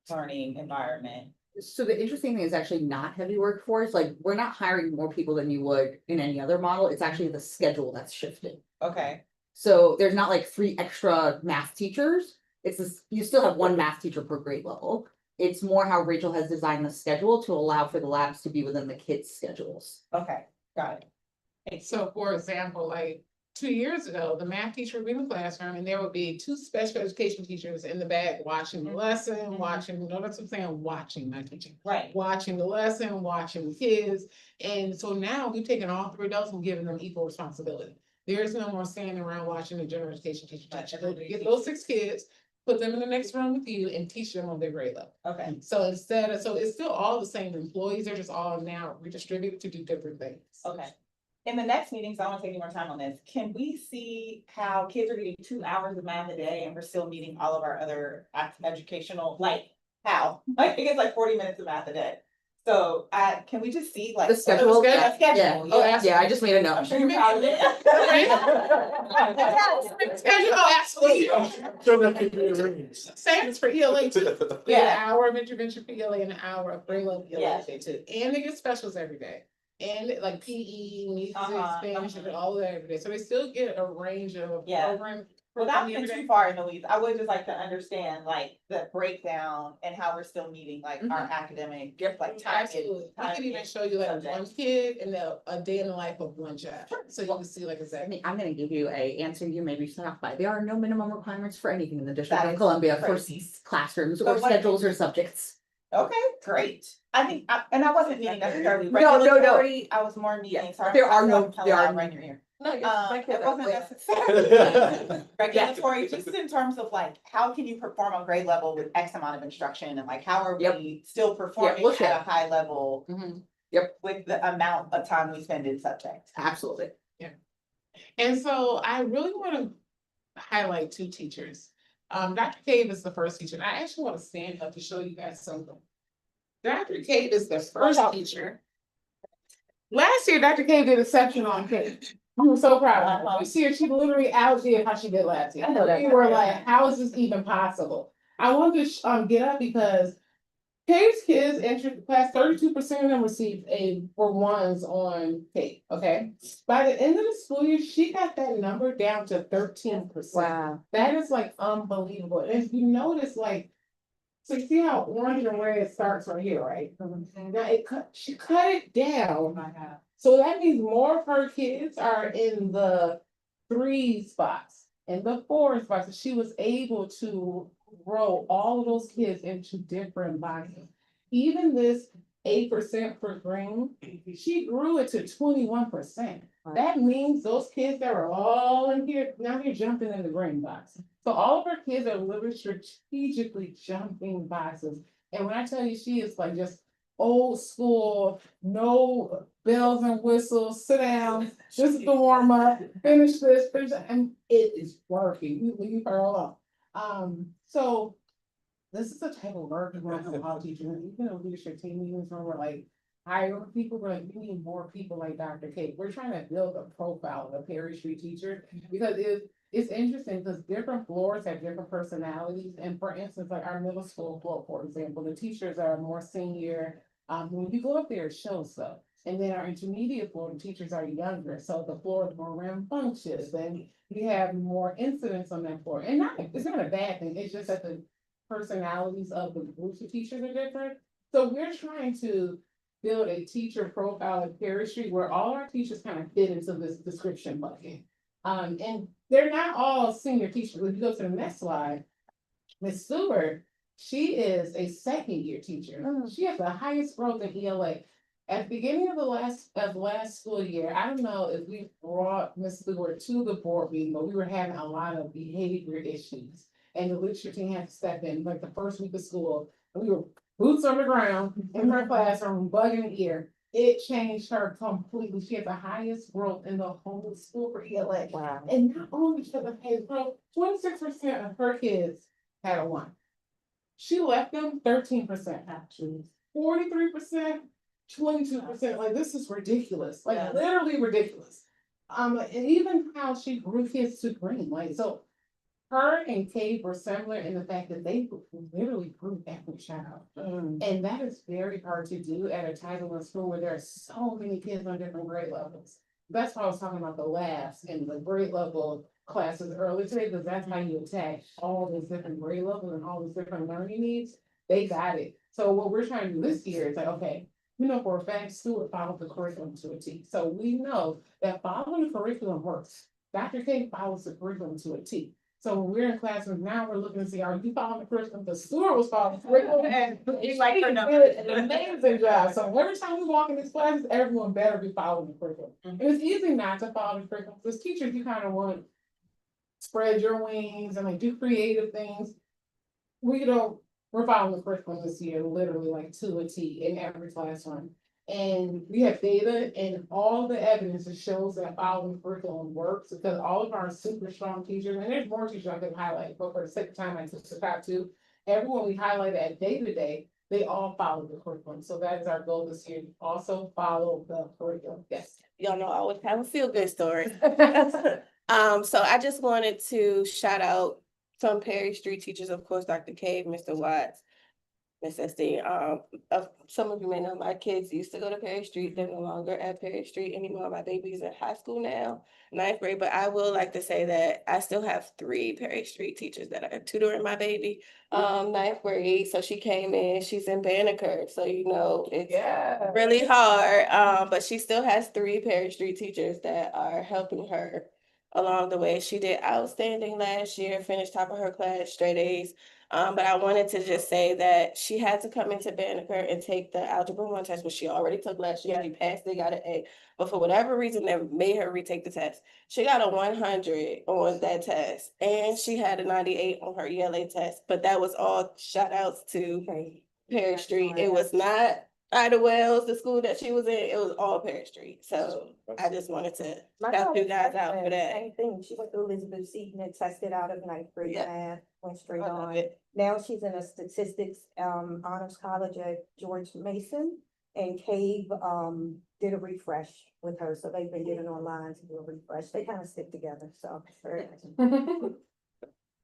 learning environment? So the interesting thing is actually not heavy workforce. Like we're not hiring more people than you would in any other model. It's actually the schedule that's shifted. Okay, So there's not like 3 extra math teachers. It's this, you still have 1 math teacher per grade level. It's more how Rachel has designed the schedule to allow for the labs to be within the kids' schedules. okay, got it. So for example, like 2 years ago, the math teacher would be in the classroom and there would be 2 special education teachers in the back watching the lesson, watching, that's what I'm saying, watching, not teaching. Right. Watching the lesson, watching the kids. And so now we've taken all 3 adults and given them equal responsibility. There's no more standing around watching the general education teacher. Get those 6 kids, put them in the next room with you and teach them on their grade level. Okay, So so it's still all the same employees, they're just all now redistributed to do different things. okay. In the next meetings, I won't take any more time on this. Can we see how kids are getting 2 hours of math a day and we're still meeting all of our other educational, like how? I think it's like 40 minutes of math a day. So can we just see like The schedule, the yeah, schedule? yeah. Yeah, I just made a I'm note. sure you're proud of it. Oh, absolutely. Same as for ELA too. They get an hour of intervention for ELA and an hour of grade level ELA Yeah. too. And they get specials every day. and like PE, music, Spanish, and uh-huh. all of that every day. So they still get a range of Yeah. programs. Without getting too far in the weeds, I would just like to understand like the breakdown and how we're still meeting like our academic, like time. Absolutely. We could even show you like one kid and a day in the life of one child. So you can see like exactly. I'm gonna give you a answer you may be shocked by. There are no minimum requirements for anything in the District That of is Columbia for crazy. classrooms So or what- schedules or subjects. Okay, great. I think, and I wasn't meaning necessarily No. regulatory, I was more meaning, sorry. There are no- Tell there me are- I'm right in your ear. No, It wasn't necessarily regulatory, just in terms of like, how can you perform on grade level with X amount of instruction and like, how are Yep. we still performing we'll at share. a high level Mhm. with the amount of time we spend in subjects? Absolutely. And so I really want to highlight two teachers. Dr. Cave is the first teacher. And I actually want to stand up to show you guys something. Dr. Cave is the first teacher. Last year, Dr. Cave did a section on Cave. We were so proud of her. This year, she literally outdid how she did last year. I know that. We were like, how is this even possible? I wanted to get up because Cave's kids entered the class, 32% of them received A or ones on Cave, okay? By the end of the school year, she got that number down to 13%. Wow. That is like unbelievable. And if you notice, like, so you see how orange and red starts right here, right? Now she cut it down. So that means more of her kids are in the 3 spots and the 4 spots. So she was able to grow all of those kids into different boxes. Even this 8% for green, she grew it to 21%. That means those kids that were all in here, now they're jumping in the green box. So all of her kids are literally strategically jumping boxes. And when I tell you, she is like just old school, no bells and whistles, sit down, this is the warm up, finish this, and it is working. You leave her alone. So this is the type of work we want from all teachers, and even in leadership team meetings where we're like hiring people, we're like, we need more people like Dr. Kate. We're trying to build a profile of a Perry Street teacher because it's interesting because different floors have different personalities. And for instance, like our middle school floor, for example, the teachers are more senior. When you go up there, it shows stuff. And then our intermediate floor, the teachers are younger, so the floor is more rambunctious, and we have more incidents on that floor. And it's not a bad thing, it's just that the personalities of the groups of teachers are different. So we're trying to build a teacher profile at Perry Street where all our teachers kind of fit into this description bucket. And they're not all senior teachers. If you go to the next slide, Miss Stewart, she is a second year teacher. She has the highest growth in ELA. At the beginning of the last school year, I don't know if we brought Miss Stewart to the board meeting, but we were having a lot of behavior issues. And the leadership team had to step in, like the first week of school, and we were boots on the ground in her classroom, bugging the ear. It changed her completely. She had the highest growth in the whole school for ELA. Wow. And not only did the highest growth, 26% of her kids had a 1. She left them 13%. Actually, 43%, 22%. Like, this is ridiculous. Like, literally ridiculous. And even how she grew kids to green. Like, so her and Cave were similar in the fact that they literally grew every child. And that is very hard to do at a Title I school where there are so many kids on different grade levels. That's why I was talking about the labs and the grade level classes earlier today, because that's how you attack all those different grade levels and all those different learning needs. They got it. So what we're trying to do this year is like, okay, we know for a fact Stewart followed the curriculum to a T. So we know that following the curriculum works. Dr. K follows the curriculum to a T. So when we're in classrooms now, we're looking to see, are you following the curriculum? The Stewart was following the curriculum, and You like her she number. did an amazing job. So every time we walk in these classes, everyone better be following the curriculum. And it's easy not to follow the curriculum. As teachers, you kind of want to spread your wings and like do creative things. We're following the curriculum this year, literally like to a T in every classroom. And we have data and all the evidence that shows that following the curriculum works because all of our super strong teachers, and there's more teachers I could highlight, but for the sake of time, I took the top 2. Everyone we highlighted at day-to-day, they all follow the curriculum. So that is our goal this year, also follow the curriculum. Yes. Y'all know I always have a feel-good story. So I just wanted to shout out some Perry Street teachers, of course, Dr. Cave, Mr. Watts. Miss Esty. Some of you may know my kids used to go to Perry Street. They're no longer at Perry Street anymore. My baby's in high school now, ninth grade. But I will like to say that I still have 3 Perry Street teachers that are tutoring my baby, ninth grade. So she came in, she's in Banneker. So, you know, it's really hard. But she still has 3 Perry Street teachers that are helping her along the way. She did outstanding last year, finished top of her class, straight A's. But I wanted to just say that she had to come into Banneker and take the Algebra 1 test, which she already took last year. She passed it, got an A. But for whatever reason, they made her retake the test. She got a 100 on that test, and she had a 98 on her ELA test. But that was all shout outs to Perry Street. It was not Ida Wells, the school that she was in. It was all Perry Street. So I just wanted to shout you guys out for that. Same thing. She went through Elizabeth Seton and tested out of ninth grade Yeah. math, went straight I love on. it. Now she's in a statistics honors college at George Mason, and Cave did a refresh with her, so they've been getting online to do a refresh. They kind of stick together, so it's very nice.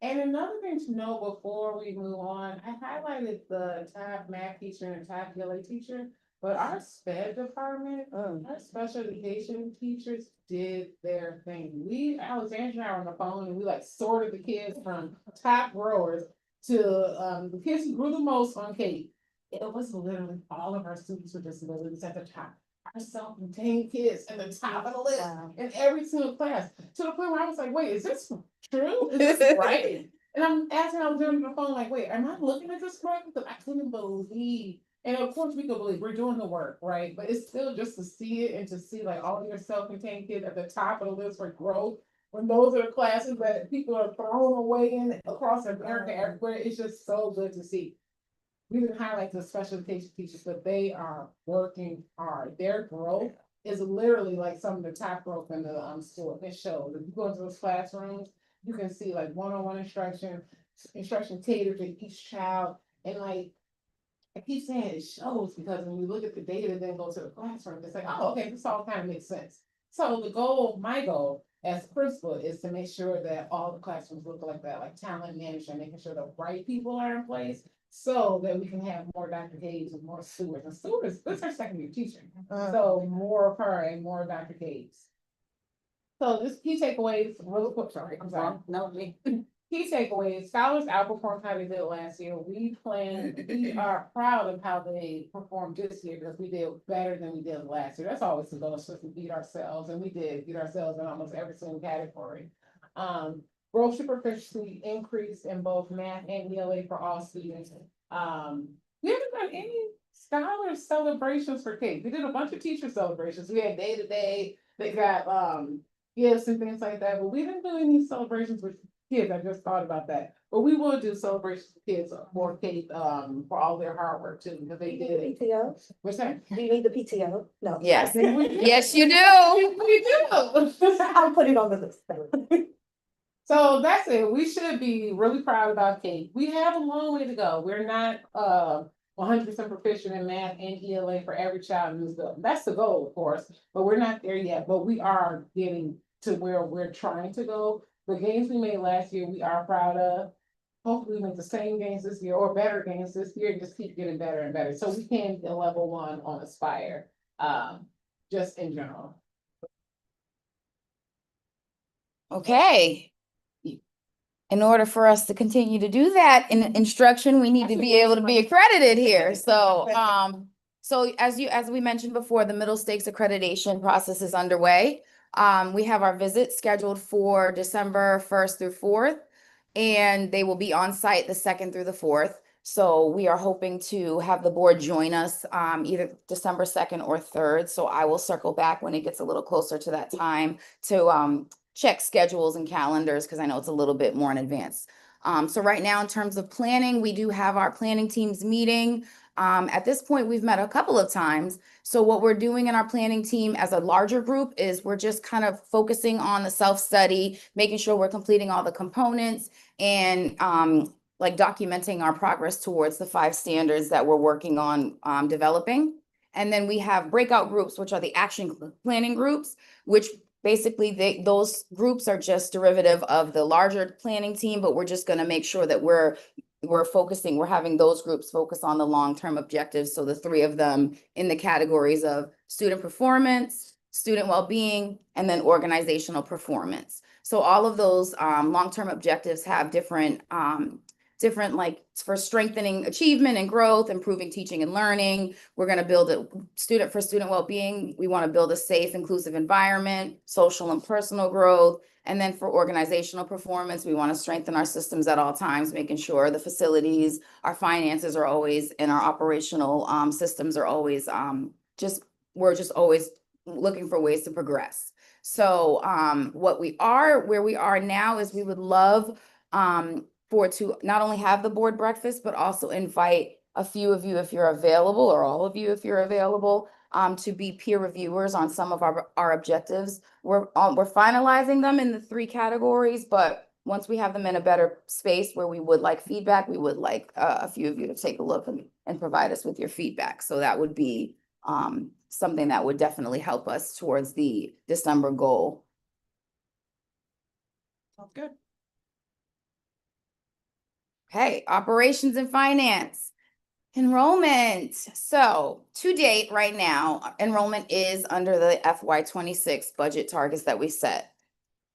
And another thing to know before we move on, I highlighted the top math teacher and top ELA teacher, but our SPED department, our special education teachers did their thing. Alexandra and I were on the phone and we like sorted the kids from top growers to the kids who grew the most on Cape. It was literally all of our students with disabilities at the top. Our self-contained kids at the top of the list Wow. in every single class, to the point where I was like, wait, is this true? Is this right? And I'm asking Alexandra on the phone, like, wait, am I looking at this correctly? Because I couldn't believe. And of course, we could believe we're doing the work, right? But it's still just to see it and to see like all your self-contained kids at the top of the list for growth. When those are the classes that people are throwing away in across America everywhere, it's just so good to see. We didn't highlight the special education teachers, but they are working hard. Their growth is literally like some of the top growth in the school. It shows. If you go into those classrooms, you can see like one-on-one instruction catered to each child. And like, I keep saying it shows because when you look at the data, then go to the classroom, it's like, oh, okay, this all kind of makes sense. So my goal as principal is to make sure that all the classrooms look like that, like talent management, making sure the right people are in place so that we can have more Dr. Hayes and more Stewards. And Stewards, this is her second year teaching. So more of her and more Dr. Hayes. So just key takeaways, real quick, sorry, I'm sorry. No, me. Key takeaways, scholars outperformed how they did last year. We are proud of how they performed this year because we did better than we did last year. That's always the goal, is just to beat ourselves, and we did beat ourselves in almost every single category. Grocery proficiency increased in both math and ELA for all students. We haven't done any scholar celebrations for kids. We did a bunch of teacher celebrations. We had day-to-day, they got gifts and things like that, but we didn't do any celebrations with kids. I just thought about that. But we will do celebrations for kids for Kate, for all their hard work too, because they did. PTO? What's that? Do you need the PTO? No. Yes, We do. yes, you do. We do. I'll put it on the list. So that's it. We should be really proud about Kate. We have a long way to go. We're not 100% proficient in math and ELA for every child in this building. That's the goal, of course, but we're not there yet. But we are getting to where we're trying to go. The gains we made last year, we are proud of. Hopefully we make the same gains this year or better gains this year and just keep getting better and better. So we can get level 1 on Aspire, just in general. Okay. In order for us to continue to do that in instruction, we need to be able to be accredited here. So, so as we mentioned before, the middle stakes accreditation process is underway. We have our visit scheduled for December 1st through 4th, and they will be on site the 2nd through the 4th. So we are hoping to have the board join us either December 2nd or 3rd. So I will circle back when it gets a little closer to that time to check schedules and calendars, because I know it's a little bit more in advance. So right now, in terms of planning, we do have our planning teams meeting. At this point, we've met a couple of times. So what we're doing in our planning team as a larger group is we're just kind of focusing on the self-study, making sure we're completing all the components and like documenting our progress towards the 5 standards that we're working on developing. And then we have breakout groups, which are the action planning groups, which basically those groups are just derivative of the larger planning team, but we're just going to make sure that we're we're having those groups focus on the long-term objectives. So the three of them in the categories of student performance, student well-being, and then organizational performance. So all of those long-term objectives have different like for strengthening achievement and growth, improving teaching and learning. We're going to build a student well-being. We want to build a safe, inclusive environment, social and personal growth. And then for organizational performance, we want to strengthen our systems at all times, making sure the facilities, our finances are always, and our operational systems are always we're just always looking for ways to progress. So where we are now is we would love to not only have the board breakfast, but also invite a few of you if you're available, or all of you if you're available, to be peer reviewers on some of our objectives. We're finalizing them in the 3 categories, but once we have them in a better space where we would like feedback, we would like a few of you to take a look and provide us with your feedback. So that would be something that would definitely help us towards the December goal. Sounds good. Okay, operations and finance. Enrollment. So to date, right now, enrollment is under the FY26 budget targets that we set.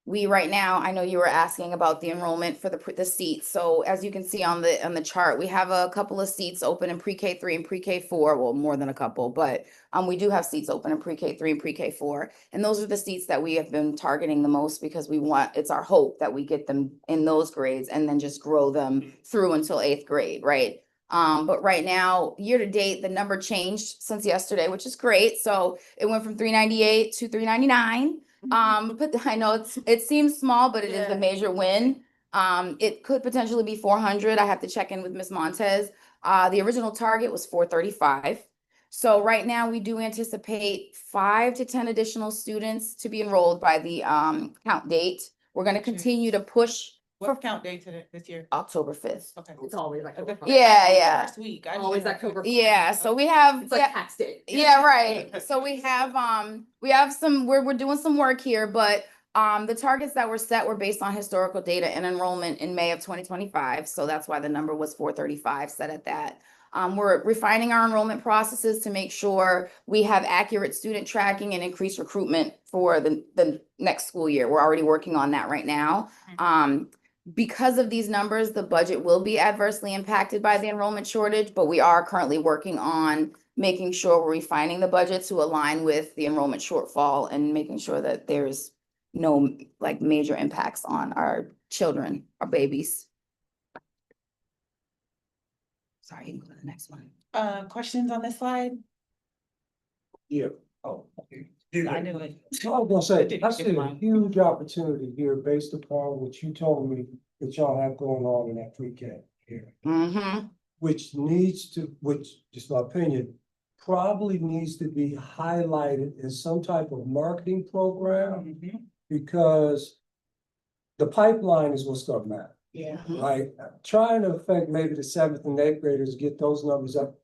Right now, I know you were asking about the enrollment for the seats. So as you can see on the chart, we have a couple of seats open in pre-K 3 and pre-K 4. Well, more than a couple, but we do have seats open in pre-K 3 and pre-K 4. And those are the seats that we have been targeting the most because it's our hope that we get them in those grades and then just grow them through until 8th grade, right? But right now, year to date, the number changed since yesterday, which is great. So it went from 398 to 399. But I know it seems small, but it is a major win. It could potentially be 400. I have to check in with Ms. Montez. The original target was 435. So right now we do anticipate 5 to 10 additional students to be enrolled by the count date. We're going to continue to push What count date this year? October 5th. Okay. It's always October. Yeah. Last week. I Always didn't know. October. Yeah, so we have It's like tax day. yeah, right. So we have some, we're doing some work here, but the targets that were set were based on historical data and enrollment in May of 2025. So that's why the number was 435 set at that. We're refining our enrollment processes to make sure we have accurate student tracking and increased recruitment for the next school year. We're already working on that right now. Because of these numbers, the budget will be adversely impacted by the enrollment shortage, but we are currently working on making sure we're refining the budget to align with the enrollment shortfall and making sure that there's no like major impacts on our children, our babies. Sorry, you can go to the next one. Questions on this slide? Yeah. Oh, okay. I knew it. I was gonna say, I see a huge opportunity here based upon what you told me that y'all have going on in that pre-K here. Mm-hmm. Which, just my opinion, probably needs to be highlighted in some type of marketing program. Because the pipeline is what's gonna matter, Yeah. right? Trying to affect maybe the 7th and 8th graders, get those numbers up.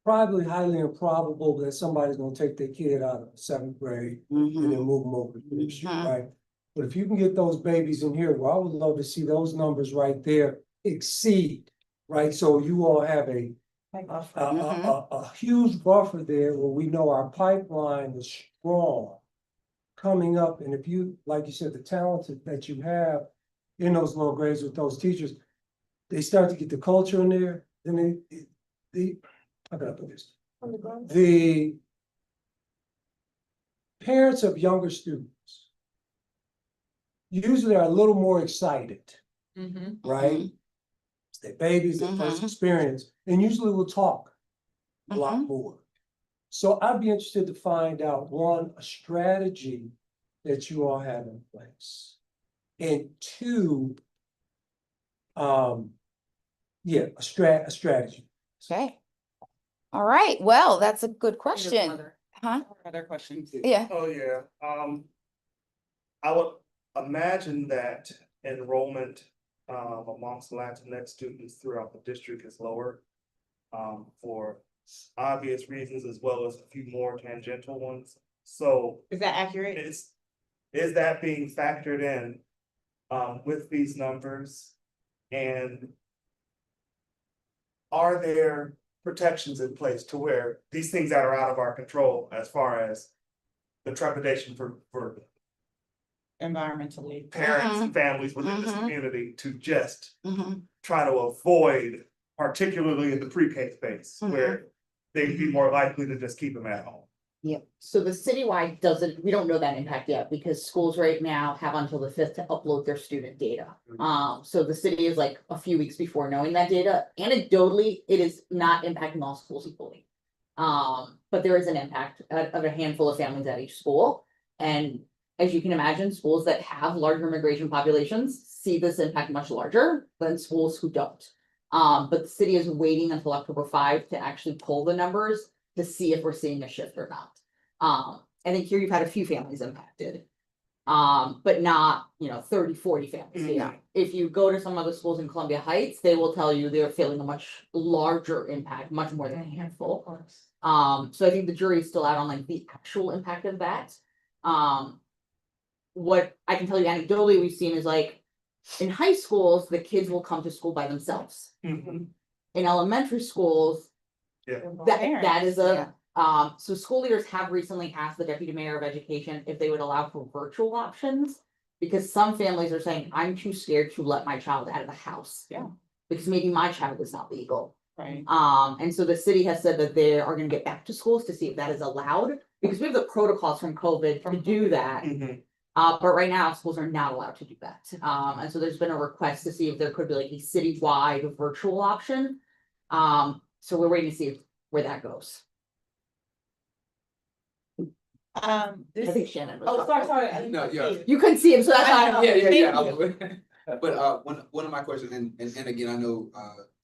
Probably highly improbable that somebody's gonna take their kid out of 7th grade and then move them over to 5th Street, right? But if you can get those babies in here, well, I would love to see those numbers right there exceed, right? So you all have a huge buffer there where we know our pipeline is strong coming up. And if you, like you said, the talent that you have in those low grades with those teachers, they start to get the culture in there, then how can I put this? The parents of younger students usually are a little more excited, right? It's their babies, their first experience, and usually will talk a lot more. So I'd be interested to find out, one, a strategy that you all have in place. And 2, a strategy. Okay. All right. Well, that's a good question. Huh? Other questions? Yeah. Oh, yeah, I would imagine that enrollment amongst Latinx students throughout the district is lower. For obvious reasons as well as a few more tangential ones. So Is that accurate? is that being factored in with these numbers? And are there protections in place to where these things that are out of our control as far as the trepidation for Environmentally. parents and families within this Mhm. community to just Mhm. try to avoid, particularly in the pre-K space, Mhm. where they'd be more likely to just keep them at home. So the citywide doesn't, we don't know that impact yet because schools right now have until the 5th to upload their student data. So the city is like a few weeks before knowing that data. Anecdotally, it is not impacting all schools equally. But there is an impact of a handful of families at each school. And as you can imagine, schools that have larger immigration populations see this impact much larger than schools who don't. But the city is waiting until October 5 to actually pull the numbers to see if we're seeing a shift or not. I think here you've had a few families impacted. But not, 30, 40 families. Mhm. If you go to some other schools in Columbia Heights, they will tell you they're feeling a much larger impact, much more than a handful. So I think the jury is still out on like the actual impact of that. What I can tell you anecdotally we've seen is like in high schools, the kids will come to school by themselves. Mhm. In elementary schools, Yeah. that is so school leaders have recently asked the deputy mayor of education if they would allow for virtual options. Because some families are saying, I'm too scared to let my child out of the house. Yeah. Because maybe my child is not legal. Right. And so the city has said that they are gonna get back to schools to see if that is allowed, because we have the protocols from COVID to do that. Mhm. But right now, schools are not allowed to do that. And so there's been a request to see if there could be like a citywide virtual option. So we're waiting to see where that goes. I This, think Shannon was. oh, sorry. I didn't No, see yeah. you. You couldn't see him, so that's I why. know. Yeah. Thank But one of my questions, and again, I know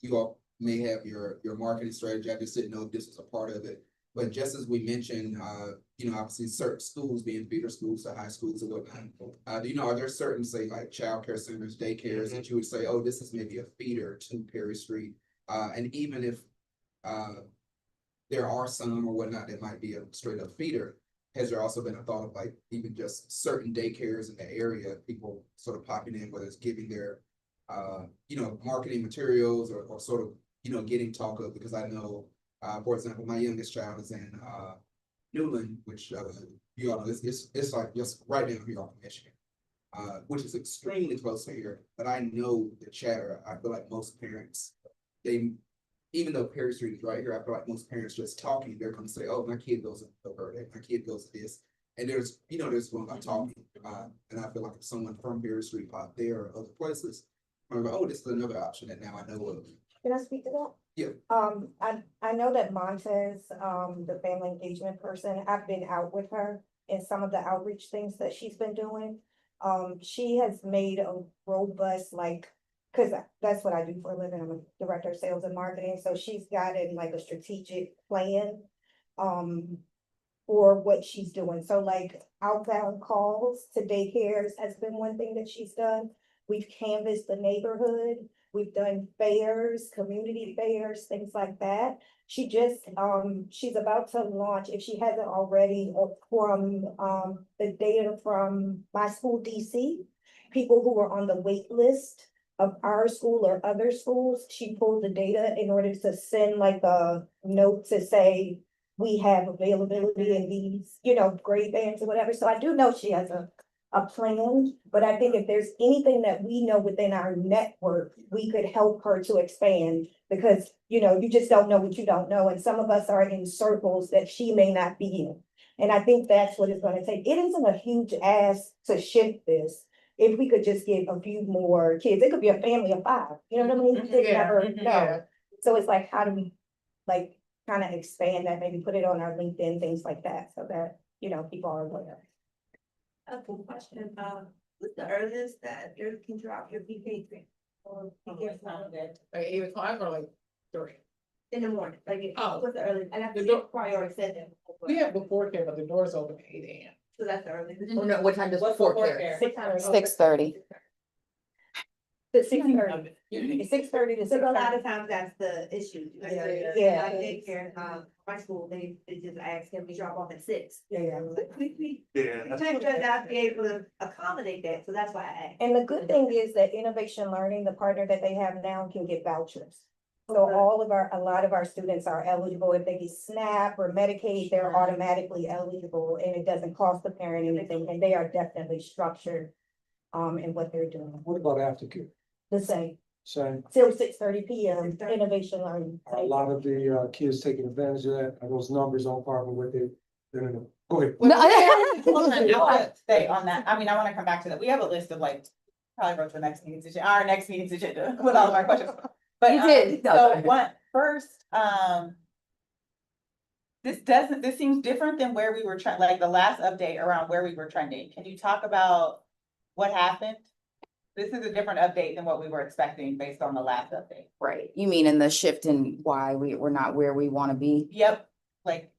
you all may have your marketing strategy. I just didn't know if this was a part of it. But just as we mentioned, obviously certain schools being feeder schools to high schools and whatnot. Are there certain, say, like childcare centers, daycares that you would say, oh, this is maybe a feeder to Perry Street? And even if there are some or whatnot that might be a straight up feeder, has there also been a thought of like even just certain daycares in the area, people sort of popping in, whether it's giving their marketing materials or sort of, getting talk of, because I know, for example, my youngest child is in Newland, which you all know, it's like just right down here off of Michigan. Which is extremely close to here, but I know the chatter. I feel like most parents, even though Perry Street is right here, I feel like most parents just talking, they're gonna say, oh, my kid goes to Bird, my kid goes to this. And there's one about talking. And I feel like if someone from Perry Street out there or other places, I'm like, oh, this is another option that now I know of. Can I speak to that? Yeah. I know that Montez, the family engagement person, I've been out with her in some of the outreach things that she's been doing. She has made a robust, cause that's what I do for a living. I'm a director of sales and marketing, so she's got in like a strategic plan. For what she's doing. So like outbound calls to daycares has been one thing that she's done. We've canvassed the neighborhood. We've done fairs, community fairs, things like that. She just, she's about to launch, if she hasn't already, from, the data from my school DC, people who were on the wait list of our school or other schools, she pulled the data in order to send like a note to say, we have availability in these, grade bands or whatever. So I do know she has a plan, but I think if there's anything that we know within our network, we could help her to expand because, you just don't know what you don't know. And some of us are in circles that she may not be in. And I think that's what it's gonna take. It isn't a huge ask to shift this. If we could just get a few more kids, it could be a family of 5, you know what I mean? You just Yeah, never yeah. know. So it's like, how do we kind of expand that, maybe put it on our LinkedIn, things like that, so that, people are aware. A cool question, what's the earliest that you can drop your PK grant? Or PK Like 8 o'clock or like 3? in the morning, Oh. what's the earliest, and I The think door- prior said that. We have before care, but the doors open at 8 a.m. So that's the earliest. Oh, no, what time does What's before before care? care? 6:30. The 6:30. 6:30 to So a lot 6:30. of times that's the issue. Like, Yeah. Like daycare, my school, they just ask, can we drop off at 6? Yeah. We Yeah. try to not be able to accommodate that, so that's why I asked. And the good thing is that Innovation Learning, the partner that they have now, can get vouchers. So a lot of our students are eligible. If they get SNAP or Medicaid, they're automatically eligible and it doesn't cost the parent anything, and they are definitely structured in what they're doing. What about aftercare? The same, Same, till 6:30 PM, innovation learning. are a lot of the kids taking advantage of that? Are those numbers on par with what they, go ahead. No, Hold on, I wanna stay on that. I mean, I wanna come back to that. We have a list of like, probably wrote the next meeting's agenda, our next meeting's agenda with all of our questions. But, You did. No, so go ahead. what, first, this seems different than where we were like the last update around where we were trending. Can you talk about what happened? This is a different update than what we were expecting based on the last update. Right, you mean in the shift in why we're not where we wanna be? Yep, like,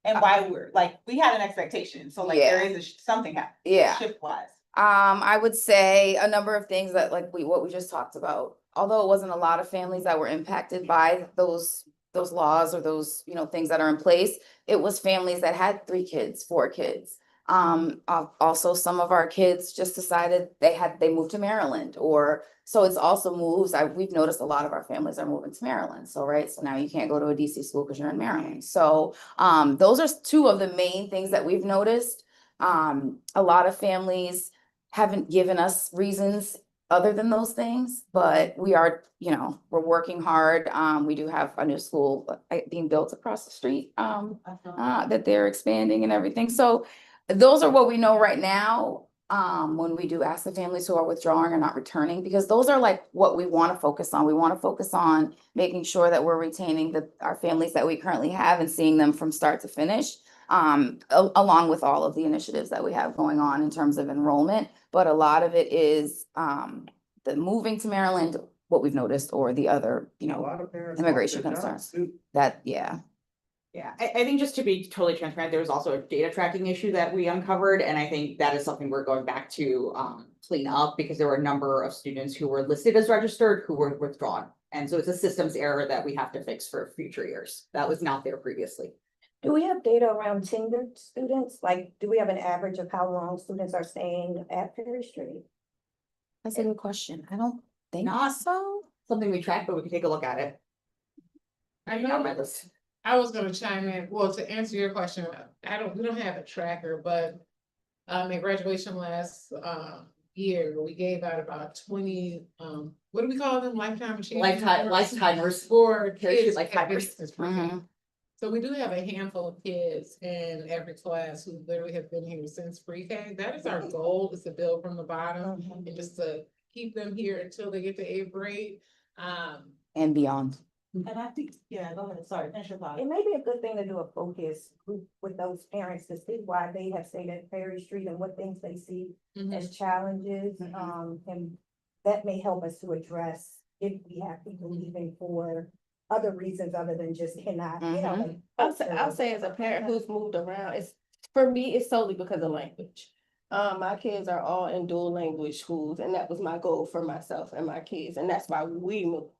and why we're, like, we had an expectation, so like there Yeah. is something happening. Yeah. Shift wise. I would say a number of things that like what we just talked about. Although it wasn't a lot of families that were impacted by those laws or those, things that are in place, it was families that had 3 kids, 4 kids. Also some of our kids just decided they moved to Maryland, or so it's also moves. We've noticed a lot of our families are moving to Maryland. So right, so now you can't go to a DC school because you're in Maryland. So those are 2 of the main things that we've noticed. A lot of families haven't given us reasons other than those things, but we are, we're working hard. We do have a new school being built across the street, that they're expanding and everything. So those are what we know right now. When we do ask the families who are withdrawing or not returning, because those are like what we want to focus on. We want to focus on making sure that we're retaining our families that we currently have and seeing them from start to finish. Along with all of the initiatives that we have going on in terms of enrollment, but a lot of it is the moving to Maryland, what we've noticed, or the other, A lot of parents. immigration want their concerns. jobs too. Yeah, I think just to be totally transparent, there was also a data tracking issue that we uncovered, and I think that is something we're going back to clean up, because there were a number of students who were listed as registered who were withdrawn. And so it's a systems error that we have to fix for future years. That was not there previously. Do we have data around tenured students? Like, do we have an average of how long students are staying at Perry Street? That's a good question. I don't think Not so. something we track, but we can take a look at it. I On know, my list. I was gonna chime in, well, to answer your question, we don't have a tracker, but. At graduation last year, we gave out about 20, what do we call them, lifetime achievement? Lifetimers. For Perry Street kids. lifetimers. Mhm. So we do have a handful of kids in every class who literally have been here since pre-K. That is our goal, is to build from the bottom and just to keep them here until they get to 8th grade. And beyond. And I think, yeah, go ahead, sorry, finish your thought. It may be a good thing to do a focus group with those parents to see why they have stayed at Perry Street and what things they see as challenges. And that may help us to address if we have people leaving for other reasons other than just cannot, like. I'll say as a parent who's moved around, for me, it's solely because of language. My kids are all in dual language schools, and that was my goal for myself and my kids, and that's why we moved.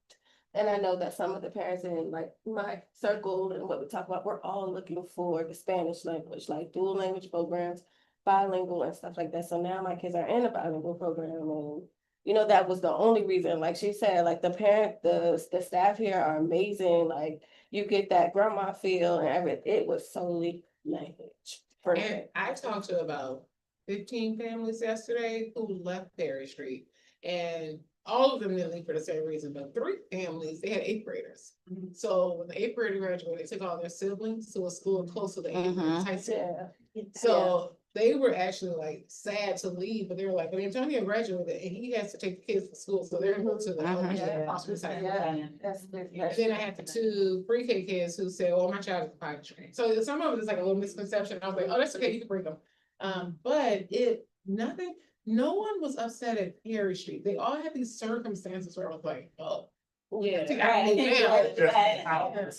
And I know that some of the parents in like my circle and what we talk about, we're all looking for the Spanish language, like dual language programs, bilingual and stuff like that. So now my kids are in a bilingual program, and that was the only reason. Like she said, like the staff here are amazing. Like you get that grandma feel and everything. It was solely language. And I talked to about 15 families yesterday who left Perry Street, and all of them didn't leave for the same reason, but 3 families, they had 8th graders. So when the 8th grader graduated, they took all their siblings to a school close to the 8th grade high school. So they were actually like sad to leave, but they were like, but Antonio graduated and he has to take the kids to school, so they're going to the elementary hospital side. And then I had the 2 pre-K kids who said, well, my child is potty trained. So some of it is like a little misconception. I was like, oh, that's okay, you can bring them. But no one was upset at Perry Street. They all had these circumstances where I was like, oh. Yeah. I moved down.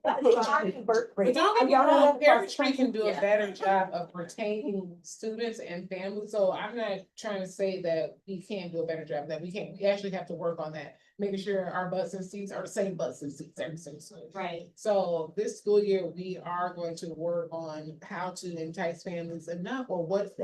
But don't get me wrong, Perry Street can do a Yeah. better job of retaining students and families, so I'm not trying to say that we can't do a better job, that we can't, we actually have to work on that. Making sure our bus and seats are the same bus and seats every single school. Right. So this school year, we are going to work on how to entice families enough, or what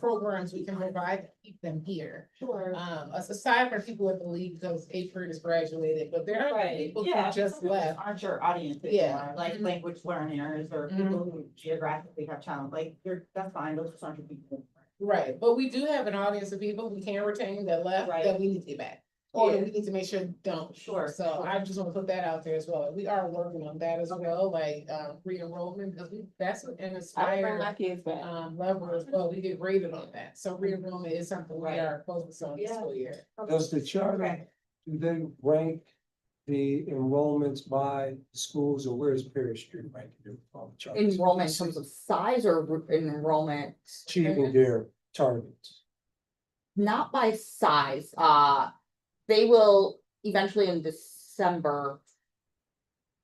programs we can provide to keep them here. Sure. Aside from people at the league, because eighth grade is graduated, but there are people who just left. Aren't your audience? Yeah. Like language learners or people who geographically have challenge, like, that's fine, those aren't your people. Right, but we do have an audience of people we can retain that left, Right. that we need to get back. Or that Yeah. we need to make sure don't. Sure, So sure. I just wanna put that out there as well. We are working on that as well, like, re-enrollment, because that's an I bring inspired my kids back. level as well. We get graded on that. So re-enrollment is something we are focused on this Yeah. school year. Does the charter, do they rank the enrollments by schools, or where is Perry Street ranked? On the charter? Enrollment in terms of size or enrollment, Achieving their targets. not by size, they will eventually in December.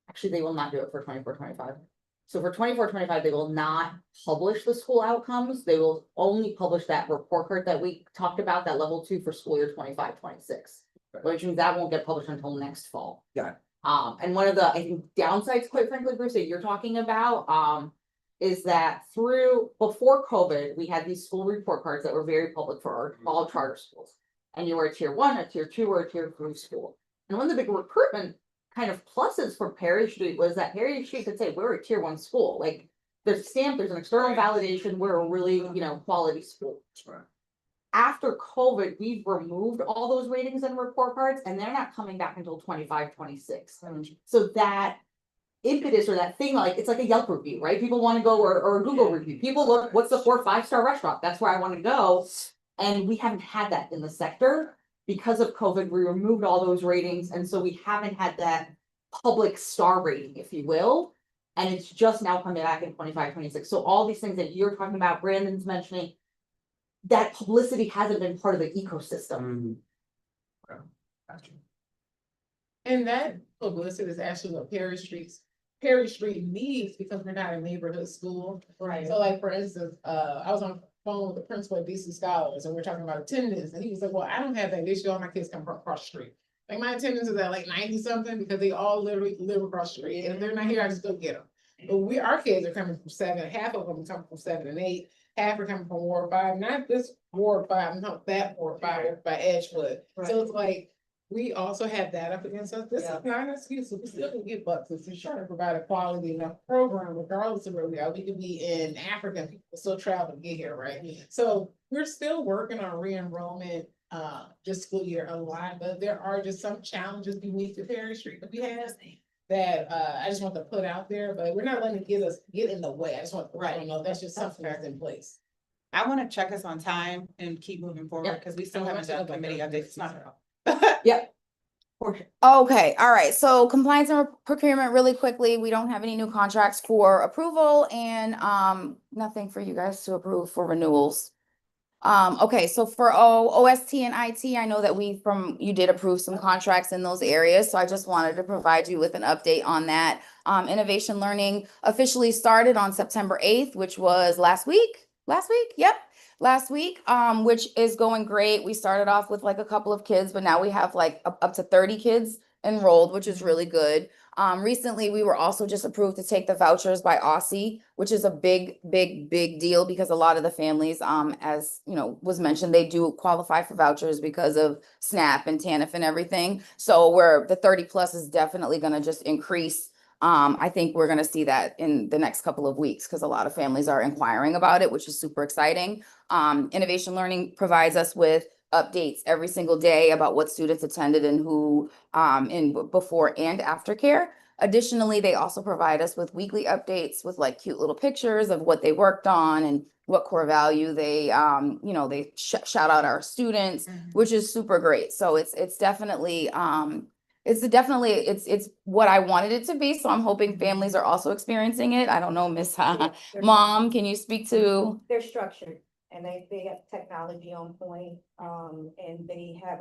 Actually, they will not do it for 24-25. So for 24-25, they will not publish the school outcomes. They will only publish that report card that we talked about, that level 2 for school year 25-26. Which means that won't get published until next fall. Got it. And one of the, I think, downsides, quite frankly, Bruce, that you're talking about, is that before COVID, we had these school report cards that were very public for all charter schools. And you were a tier 1, a tier 2, or a tier 3 school. And one of the big recruitment kind of pluses for Perry Street was that Perry Street could say, we're a tier 1 school. Like, there's stamp, there's an external validation, we're a really, quality school. After COVID, we've removed all those ratings and report cards, and they're not coming back until 25-26. So that impetus, or that thing, like, it's like a Yelp review, right? People want to go, or a Google review. People look, what's the 4-5-star restaurant? That's where I want to go. And we haven't had that in the sector. Because of COVID, we removed all those ratings, and so we haven't had that public star rating, if you will. And it's just now coming back in 25-26. So all these things that you're talking about, Brandon's mentioning, that publicity hasn't been part of the ecosystem. And that publicity is actually what Perry Street needs, because we're not a neighborhood school. Right. So like, for instance, I was on the phone with the principal at DC Scholars, and we're talking about attendance, and he was like, well, I don't have that issue, all my kids come from across the street. Like, my attendance is at like 90 something, because they all literally live across the street, and if they're not here, I just go get them. But our kids are coming from 7, half of them are coming from 7 and 8, half are coming from Ward 5, not this Ward 5, not that Ward 5, by Edgewood. So it's like, we also have that up against us. This is not an excuse. We still can get bucks. It's trying to provide a quality enough program, regardless of where we are. We could be in Africa, and people still travel to get here, right? So we're still working on re-enrollment this school year a lot, but there are just some challenges beneath the Perry Street that we have that I just want to put out there, but we're not letting it get in the way. I just want to know that's just something that's in place. I want to check us on time and keep moving forward, because we still haven't done committee updates. It's not. Yep. Okay, all right, so compliance and procurement really quickly, we don't have any new contracts for approval and nothing for you guys to approve for renewals. Okay, so for OST and IT, I know that you did approve some contracts in those areas, so I just wanted to provide you with an update on that. Innovation Learning officially started on September 8th, which was last week, yep. Last week, which is going great. We started off with like a couple of kids, but now we have like up to 30 kids enrolled, which is really good. Recently, we were also just approved to take the vouchers by Aussie, which is a big deal, because a lot of the families, as was mentioned, they do qualify for vouchers because of SNAP and TANF and everything. So the 30 plus is definitely going to just increase. I think we're going to see that in the next couple of weeks, because a lot of families are inquiring about it, which is super exciting. Innovation Learning provides us with updates every single day about what students attended and who in before and after care. Additionally, they also provide us with weekly updates with like cute little pictures of what they worked on and what core value they they shout out our students, which is super great. So it's definitely it's what I wanted it to be. So I'm hoping families are also experiencing it. I don't know, Miss Mom, can you speak to? They're structured and they have technology on point, and they have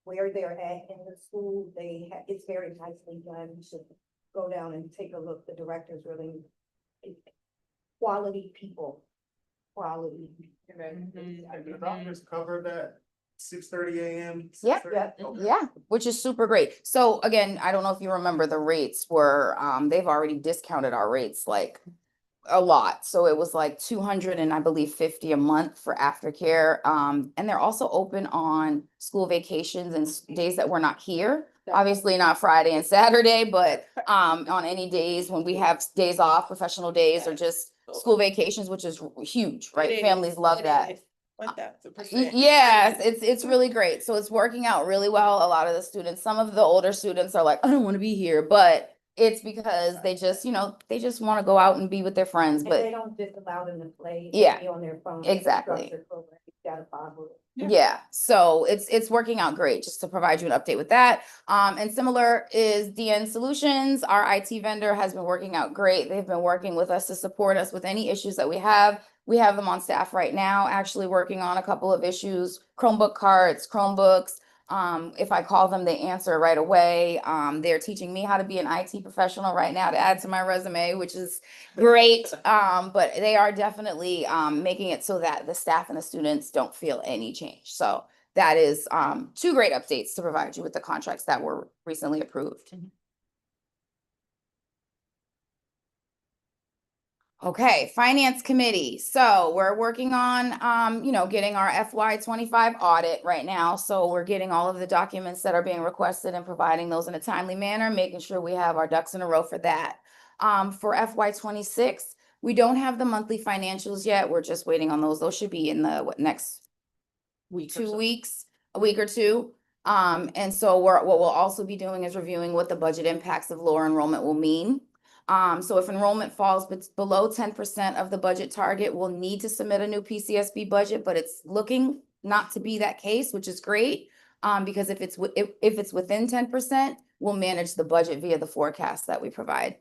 where they're at in the school, it's very nicely done. So go down and take a look. The directors really quality people, quality. The doctors cover that 6:30 a.m. Yeah. 6:30? Okay. Yeah, which is super great. So again, I don't know if you remember, the rates were, they've already discounted our rates like a lot. So it was like 200 and I believe 50 a month for aftercare. And they're also open on school vacations and days that we're not here. Obviously not Friday and Saturday, but on any days when we have days off, professional days, or just school vacations, which is huge, right? It Families is, love it that. is. 1000%. Yes, it's really great. So it's working out really well. A lot of the students, some of the older students are like, I don't want to be here, but it's because they just, they just want to go out and be with their friends, And they but don't just allow them to play. Yeah, be on their phone. exactly. Structured program. You gotta follow it. Yeah, so it's working out great, just to provide you an update with that. And similar is DN Solutions. Our IT vendor has been working out great. They've been working with us to support us with any issues that we have. We have them on staff right now, actually working on a couple of issues, Chromebook carts, Chromebooks. If I call them, they answer right away. They're teaching me how to be an IT professional right now to add to my resume, which is great. But they are definitely making it so that the staff and the students don't feel any change. So that is two great updates to provide you with the contracts that were recently approved. Okay, Finance Committee. So we're working on, getting our FY25 audit right now. So we're getting all of the documents that are being requested and providing those in a timely manner, making sure we have our ducks in a row for that. For FY26, we don't have the monthly financials yet. We're just waiting on those. Those should be in the next Week or 2 so. weeks, a week or two. And so what we'll also be doing is reviewing what the budget impacts of lower enrollment will mean. So if enrollment falls below 10% of the budget target, we'll need to submit a new PCSB budget, but it's looking not to be that case, which is great. Because if it's within 10%, we'll manage the budget via the forecast that we provide.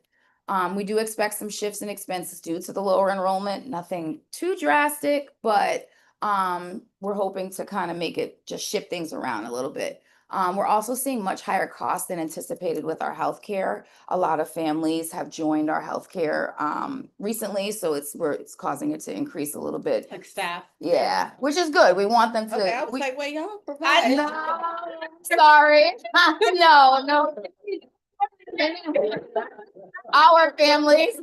We do expect some shifts in expenses due to the lower enrollment, nothing too drastic, but we're hoping to kind of make it, just shift things around a little bit. We're also seeing much higher costs than anticipated with our healthcare. A lot of families have joined our healthcare recently, so it's causing it to increase a little bit. Like staff. Yeah, which is good. We want them to. Okay, I was we- like, wait, y'all I provide. know. Sorry. No. Our families,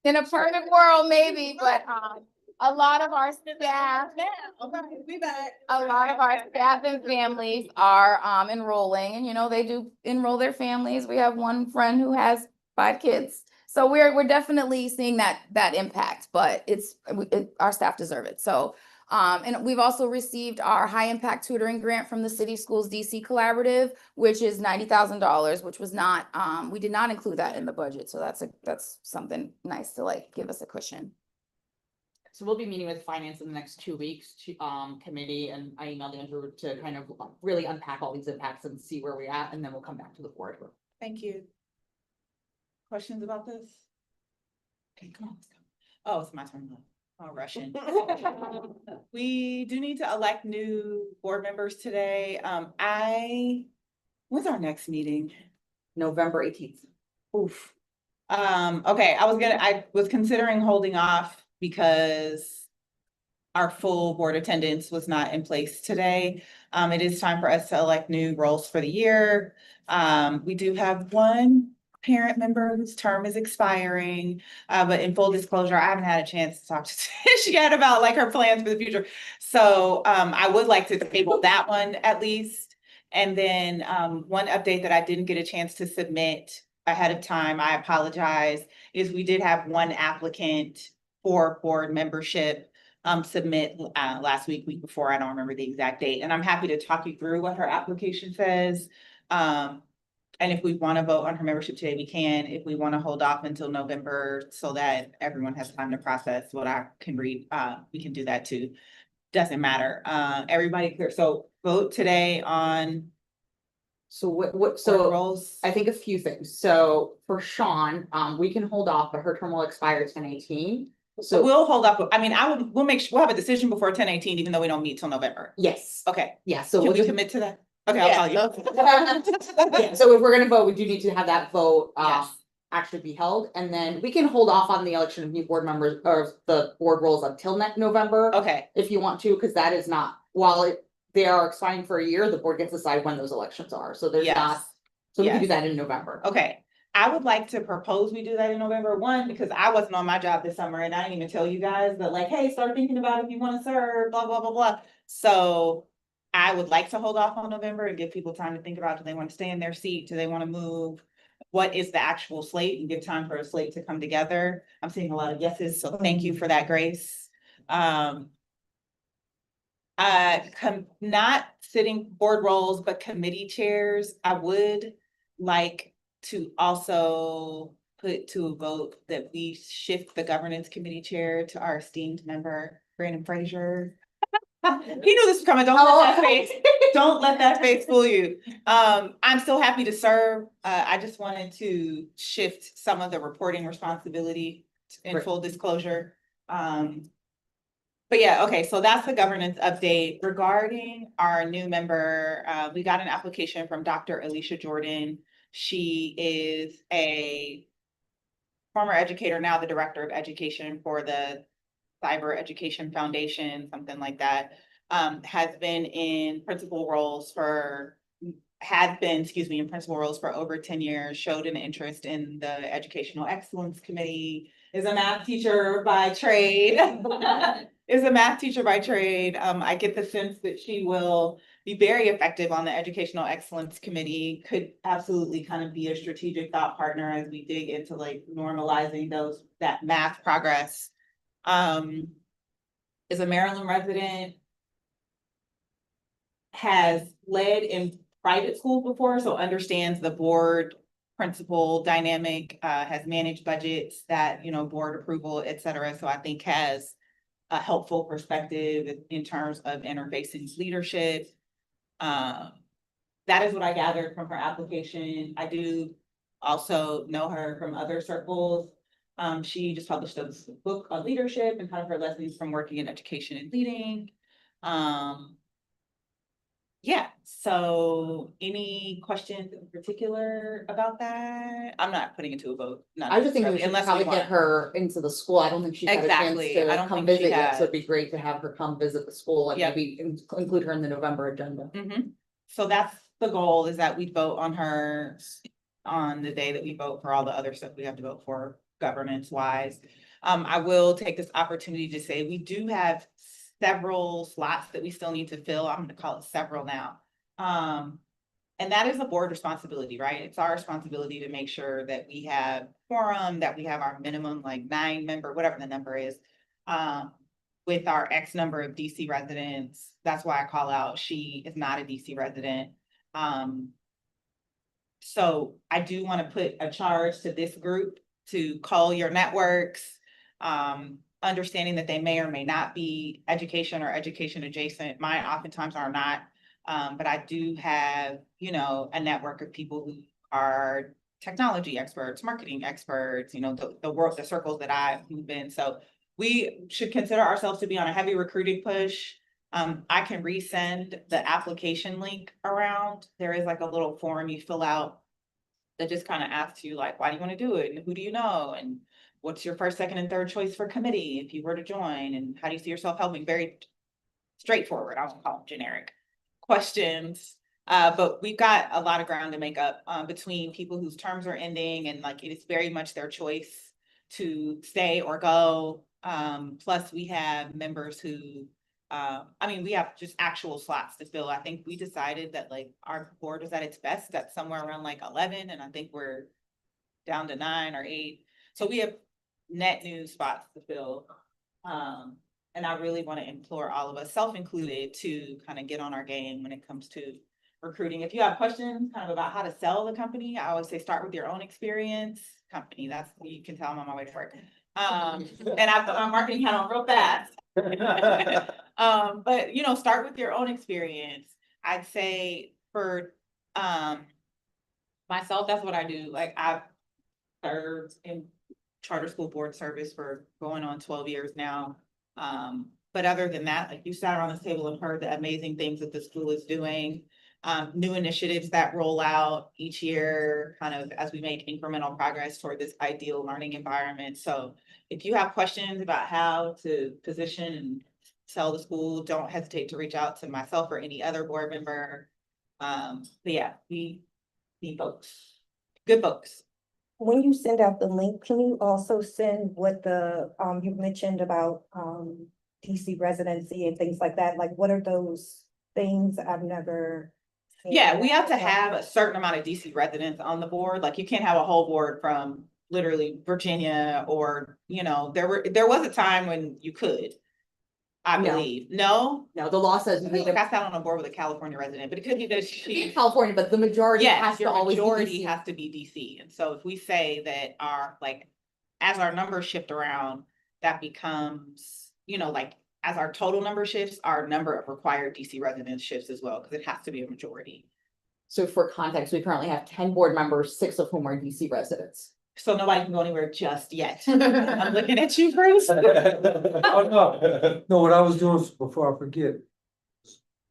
in a perfect world, maybe, but a lot of our staff. We back. A lot of our staff and families are enrolling, and they do enroll their families. We have one friend who has 5 kids. So we're definitely seeing that impact, but our staff deserve it. So and we've also received our high impact tutoring grant from the City Schools DC Collaborative, which is $90,000, which was not we did not include that in the budget. So that's something nice to give us a cushion. So we'll be meeting with finance in the next 2 weeks, committee, and I emailed Andrew to kind of really unpack all these impacts and see where we're at, and then we'll come back to the board. Thank you. Questions about this? Okay, come on, let's go. Oh, it's my turn now. Oh, Russian. We do need to elect new board members today. When's our next meeting? November 18th. Oof. Okay, I was considering holding off because our full board attendance was not in place today. It is time for us to elect new roles for the year. We do have one parent member whose term is expiring, but in full disclosure, I haven't had a chance to talk to Tish yet about her plans for the future. So I would like to table that one at least. And then one update that I didn't get a chance to submit ahead of time, I apologize, is we did have one applicant for board membership submit last week before, I don't remember the exact date. And I'm happy to talk you through what her application says. And if we want to vote on her membership today, we can. If we want to hold off until November so that everyone has time to process what I can read, we can do that too. Doesn't matter. Everybody clear. So vote today on. So what, board roles. I think a few things. So for Sean, we can hold off, but her term will expire 10/18. So we'll hold up. I mean, we'll make sure we'll have a decision before 10/18, even though we don't meet till November. Yes. Okay. Yeah, so Can we'll we just commit to that? Okay, I'll call you. Yeah, so if we're gonna vote, we do need to have that vote Yes. actually be held, and then we can hold off on the election of new board members or the board roles until next November. Okay, If you want to, because that is not, they are expiring for a year, the board gets to decide when those elections are, so there's not. yes, So we can do yes. that in November. Okay. I would like to propose we do that in November, one, because I wasn't on my job this summer and I didn't even tell you guys that like, hey, start thinking about if you want to serve, blah, blah, blah, blah. So I would like to hold off on November and give people time to think about, do they want to stay in their seat? Do they want to move? What is the actual slate, and give time for a slate to come together? I'm seeing a lot of yeses, so thank you for that, Grace. Not sitting board roles, but committee chairs, I would like to also put to a vote that we shift the governance committee chair to our esteemed member, Brandon Frazier. He knew this was coming. Don't let that face fool you. I'm still happy to serve. I just wanted to shift some of the reporting responsibility in Right. full disclosure. But yeah, okay, so that's the governance update. Regarding our new member, we got an application from Dr. Alicia Jordan. She is a former educator, now the director of education for the Cyber Education Foundation, something like that. Has been in principal roles for in principal roles for over 10 years, showed an interest in the Educational Excellence Committee, is a math teacher by trade. I get the sense that she will be very effective on the Educational Excellence Committee, could absolutely kind of be a strategic thought partner as we dig into like normalizing that math progress. Is a Maryland resident, has led in private schools before, so understands the board principal dynamic, has managed budgets that, board approval, et cetera. So I think has a helpful perspective in terms of interfacing leadership. That is what I gathered from her application. I do also know her from other circles. She just published a book on leadership and kind of her lessons from working in education and leading. Yeah, so any questions in particular about that? I'm not putting it to a vote. not I just think we necessarily, should unless probably want- get her into the school. I don't think she's had a chance Exactly. I to don't come think she visit yet, so has. it'd be great to have her come visit the school and Yep. maybe include her in the November agenda. So that's the goal, is that we vote on her on the day that we vote for all the other stuff we have to vote for governance wise. I will take this opportunity to say we do have several slots that we still need to fill. I'm gonna call it several now. And that is a board responsibility, right? It's our responsibility to make sure that we have quorum, that we have our minimum like 9-member, whatever the number is. With our X number of DC residents. That's why I call out, she is not a DC resident. So I do want to put a charge to this group to call your networks, understanding that they may or may not be education or education adjacent. Mine oftentimes are not. But I do have, a network of people who are technology experts, marketing experts, the circles that I've moved in. So we should consider ourselves to be on a heavy recruiting push. I can resend the application link around. There is like a little form you fill out that just kind of asks you like, why do you want to do it? And who do you know? And what's your first, second, and third choice for committee if you were to join? And how do you see yourself helping? Very straightforward. I won't call them generic questions. But we've got a lot of ground to make up between people whose terms are ending, and like it is very much their choice to stay or go. Plus we have members who, we have just actual slots to fill. I think we decided that like our board is at its best at somewhere around like 11, and I think we're down to 9 or 8. So we have net new spots to fill. And I really want to implore all of us, self-included, to kind of get on our game when it comes to recruiting. If you have questions kind of about how to sell the company, I always say start with your own experience. Company, that's, you can tell I'm on my way to work. And I've put my marketing hat on real fast. But start with your own experience. I'd say for myself, that's what I do. Like I've served in charter school board service for going on 12 years now. But other than that, like you sat around this table and heard the amazing things that the school is doing. new initiatives that roll out each year, kind of as we make incremental progress toward this ideal learning environment. So if you have questions about how to position and sell the school, don't hesitate to reach out to myself or any other board member. But yeah, we need folks, good folks. When you send out the link, can you also send what the, you mentioned about, DC residency and things like that? Like, what are those things? I've never. seen Yeah, we have to that. have a certain amount of DC residents on the board. Like, you can't have a whole board from literally Virginia or, there was a time when you could. I No. believe. No? No, the law says I you feel need like to I sat on a board with a California resident, but it could be that be in she. California, but the majority Yes, has to your always be majority DC. has to be DC. And so if we say that as our numbers shift around, that becomes, as our total number shifts, our number of required DC residents shifts as well, because it has to be a majority. So for context, we currently have 10 board members, 6 of whom are DC residents. So nobody can go anywhere just yet. I'm looking at you, Bruce. Oh, no, what I was doing before I forget.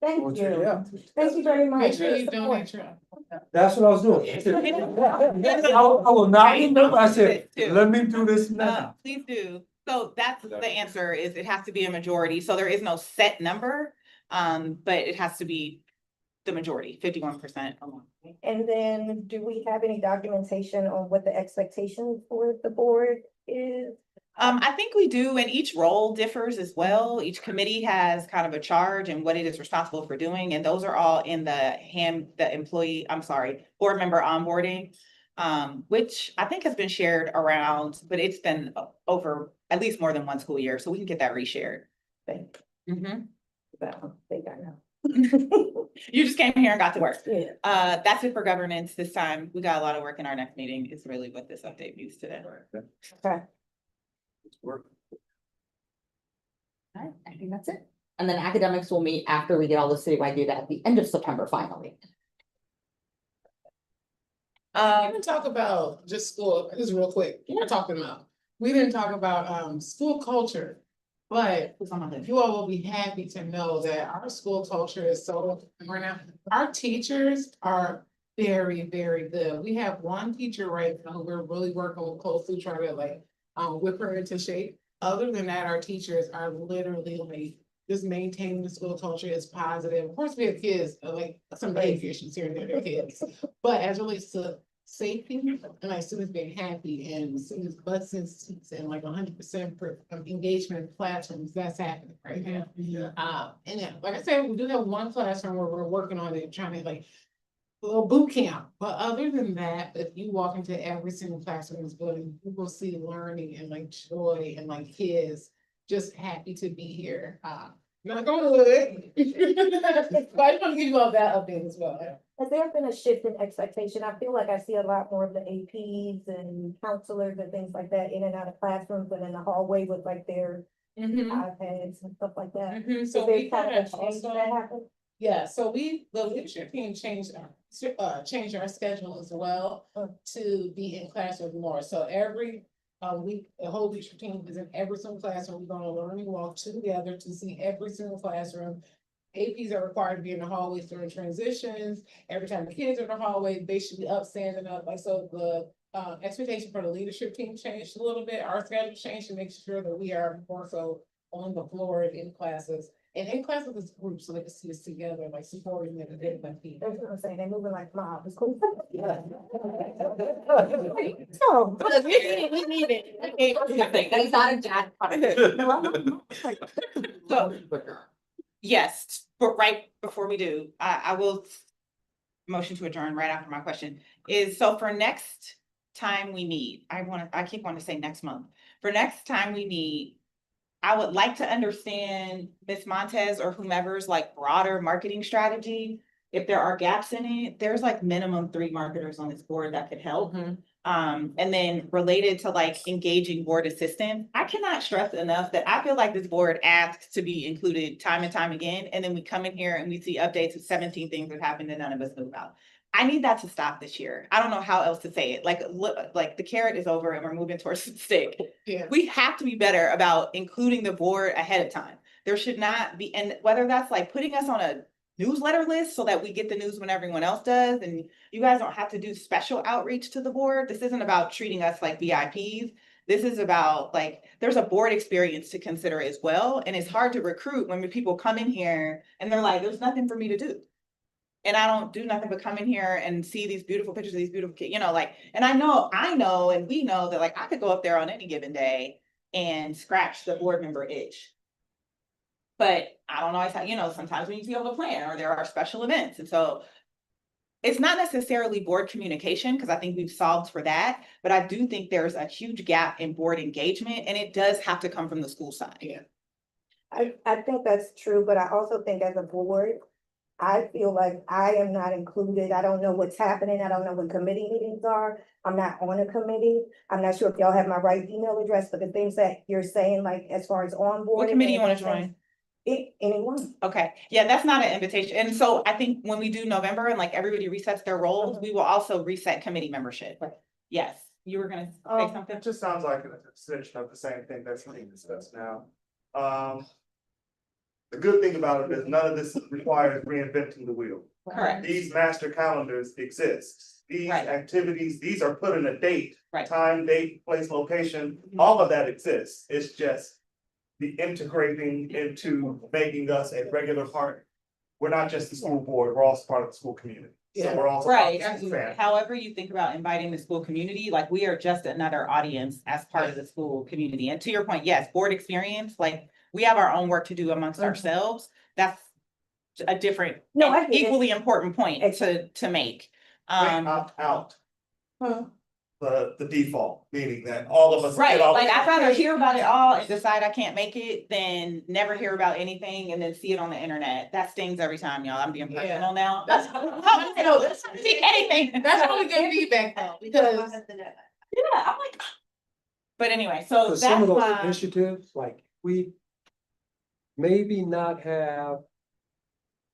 Thank you. Yeah. Thank you very much. Make sure for you the donate support. your. That's what I was doing. I will not remember. I said, let me do this now. Please do. So that's the answer, is it has to be a majority. So there is no set number, but it has to be the majority, 51%. And then do we have any documentation on what the expectation for the board is? I think we do, and each role differs as well. Each committee has kind of a charge and what it is responsible for doing, and those are all in the board member onboarding, which I think has been shared around, but it's been over at least more than one school year, so we can get that reshared. Thank Mhm. I think I know. You just came here and got to work. Yeah. That's it for governance this time. We got a lot of work in our next meeting is really what this update means today. Okay. All right, I think that's it. And then academics will meet after we get all the citywide data at the end of September finally. We didn't talk about just school, just real quick, we didn't talk about school culture. But you all will be happy to know that our school culture is so, right now, our teachers are very, very good. We have one teacher right now, we're really working with closely trying to whip her into shape. Other than that, our teachers are literally just maintaining the school culture is positive. Of course, we have kids, some behavior issues here and there, they're kids. But as it relates to safety and students being happy and students busting seats and 100% engagement in classrooms, that's happening right now. And then, like I said, we do have one classroom where we're working on it, trying to a little boot camp. But other than that, if you walk into every single classroom in this building, you will see learning and joy and kids just happy to be here. Not going to it. But I just want to give you all that update as well. Has there been a shift in expectation? I feel like I see a lot more of the APs and counselors and things like that in and out of classrooms and in the hallway with their iPads and stuff like that. So Is we there kind kind of a change that happened? Yeah, so the leadership team changed our schedule as well to be in classrooms more. So every week, the whole leadership team is in every single classroom. We're gonna learning walk together to see every single classroom. APs are required to be in the hallways during transitions. Every time the kids are in the hallway, they should be up, standing up. So the expectation for the leadership team changed a little bit. Our schedule changed to make sure that we are more so on the floor and in classes. And in classes as groups, so they can see us together, supporting them and getting them feet. That's what I'm saying. They're moving like mobs. It's cool. So. We need it. That's not a jack. So, yes, but right before we do, I will motion to adjourn right after my question so for next time we meet, I keep wanting to say next month. For next time we meet, I would like to understand Ms. Montez or whomever's broader marketing strategy. If there are gaps in it, there's minimum 3 marketers on this board that could help. And then related to engaging board assistants, I cannot stress enough that I feel like this board asks to be included time and time again. And then we come in here and we see updates of 17 things that happened that none of us knew about. I need that to stop this year. I don't know how else to say it. The carrot is over and we're moving towards the stick. Yeah. We have to be better about including the board ahead of time. There should not be, and whether that's putting us on a newsletter list so that we get the news when everyone else does, and you guys don't have to do special outreach to the board. This isn't about treating us like VIPs. This is about like, there's a board experience to consider as well, and it's hard to recruit when people come in here and they're like, there's nothing for me to do. And I don't do nothing but come in here and see these beautiful pictures of these beautiful kids, you know, like, and I know, and we know that like, I could go up there on any given day and scratch the board member itch. But I don't always have, you know, sometimes we need to be able to plan, or there are special events. And so it's not necessarily board communication, because I think we've solved for that, but I do think there's a huge gap in board engagement, and it does have to come from the school side. Yeah. I think that's true, but I also think as a board, I feel like I am not included. I don't know what's happening. I don't know when committee meetings are. I'm not on a committee. I'm not sure if y'all have my right email address, but the things that you're saying, like as far as onboarding. What committee you want to join? Anyone. Okay, yeah, that's not an invitation. And so I think when we do November and like everybody resets their roles, we will also reset committee membership. Right. Yes, you were gonna say something? It just sounds like an extension of the same thing that's being discussed now. The good thing about it is none of this requires reinventing the wheel. Correct. These master calendars exist. These Right. activities, these are put in a date, Right. time, date, place, location, all of that exists. It's just the integrating into making us a regular part. We're not just the school board, we're also part of the school community. So we're also. part of Right, the school family. however you think about inviting the school community, like we are just another audience as part of the school community. And to your point, yes, board experience, like we have our own work to do amongst ourselves. That's a different, No, I get it. equally important point to make. They opt out Huh. the default, meaning that all of us. Right, get all- like I'd rather hear about it all and decide I can't make it than never hear about anything and then see it on the internet. That stings every time, y'all. I'm being Yeah. personal now. That's- See anything. That's really good feedback though, because Yeah, I'm like. But anyway, so Cause that's some of those why, initiatives, like we maybe not have.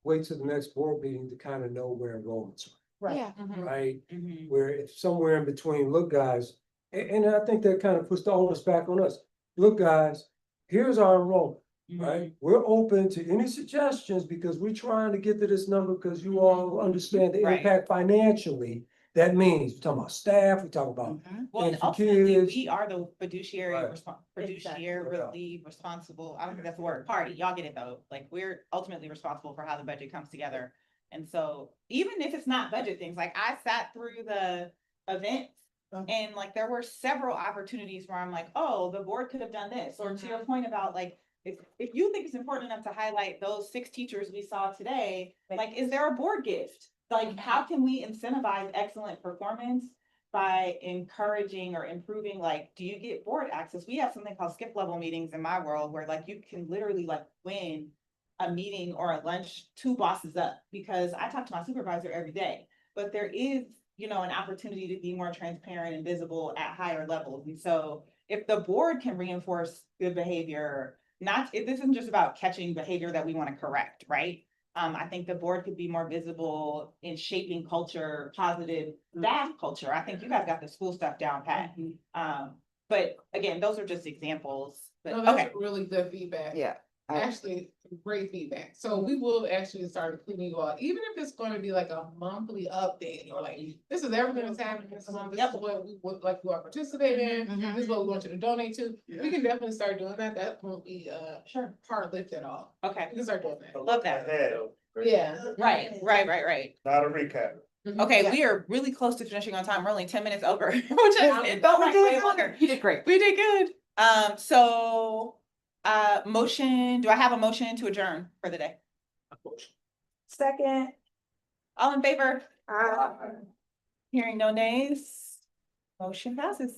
Wait till the next board meeting to kind of know where enrollments Right. Yeah. are, right? Mhm. Where it's somewhere in between, look, guys, and I think that kind of puts the onus back on us. Look, guys, here's our enrollment, right? We're open to any suggestions because we're trying to get to this number because you all understand the Right. impact financially. That means, we're talking about staff, we're talking about Well, and things for ultimately, kids. we are the fiduciary, Right. fiduciarily responsible, I don't think that's the word, party, y'all get it though. Like, we're ultimately responsible for how the budget comes together. And so, even if it's not budget things, like I sat through the events. And like, there were several opportunities where I'm like, oh, the board could have done this, or to your point about like, if you think it's important enough to highlight those 6 teachers we saw today, like, is there a board gift? Like, how can we incentivize excellent performance by encouraging or improving, like, do you get board access? We have something called skip level meetings in my world where like, you can literally like win a meeting or a lunch 2 bosses up, because I talk to my supervisor every day, but there is, you know, an opportunity to be more transparent and visible at higher levels. And so if the board can reinforce good behavior, this isn't just about catching behavior that we want to correct, right? I think the board could be more visible in shaping culture, positive staff culture. I think you guys got the school stuff down pat. But again, those are just examples, but no, that's okay. really good feedback. Yeah. Actually, great feedback. So we will actually start including you all, even if it's going to be like a monthly update, or like, this is everything that's happening this month, this is what we would like you are participating in, this is what we want you to donate to. We can definitely start doing that. That won't be Sure. hard lift at all. Okay, We can start doing that. love that. Ahead, Yeah. Right. not a recap. Okay, Yeah. we are really close to finishing on time. We're only 10 minutes over, which is, it felt like way longer. You did great. We did good. So, motion, do I have a motion to adjourn for the day? Second. All in favor? Uh, Hearing no nays, motion passes.